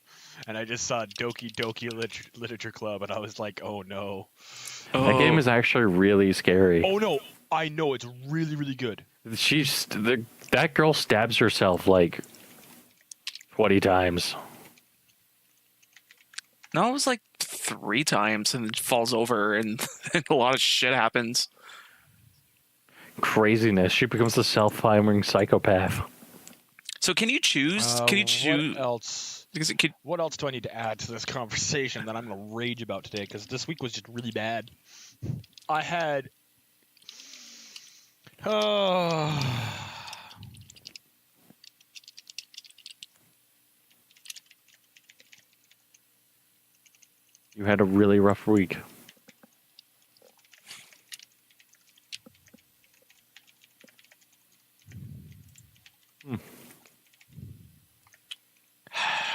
and I just saw Doki Doki Literature Club, and I was like, oh no. That game is actually really scary. Oh no! I know, it's really, really good. That girl stabs herself like 20 times. No, it was like 3 times and it falls over and a lot of shit happens. Craziness. She becomes a self-harming psychopath. So can you choose? What else? Because what else do I need to add to this conversation that I'm going to rage about today? Because this week was just really bad. I had... You had a really rough week.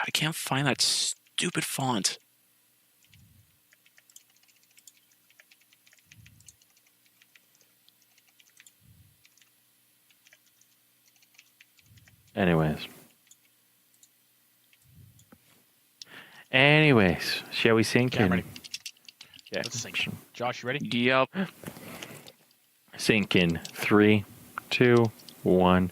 I can't find that stupid font. Anyways, shall we sink in? Ready. Yeah, let's sink in. Josh, you ready? Yep. Sink in. 3, 2, 1.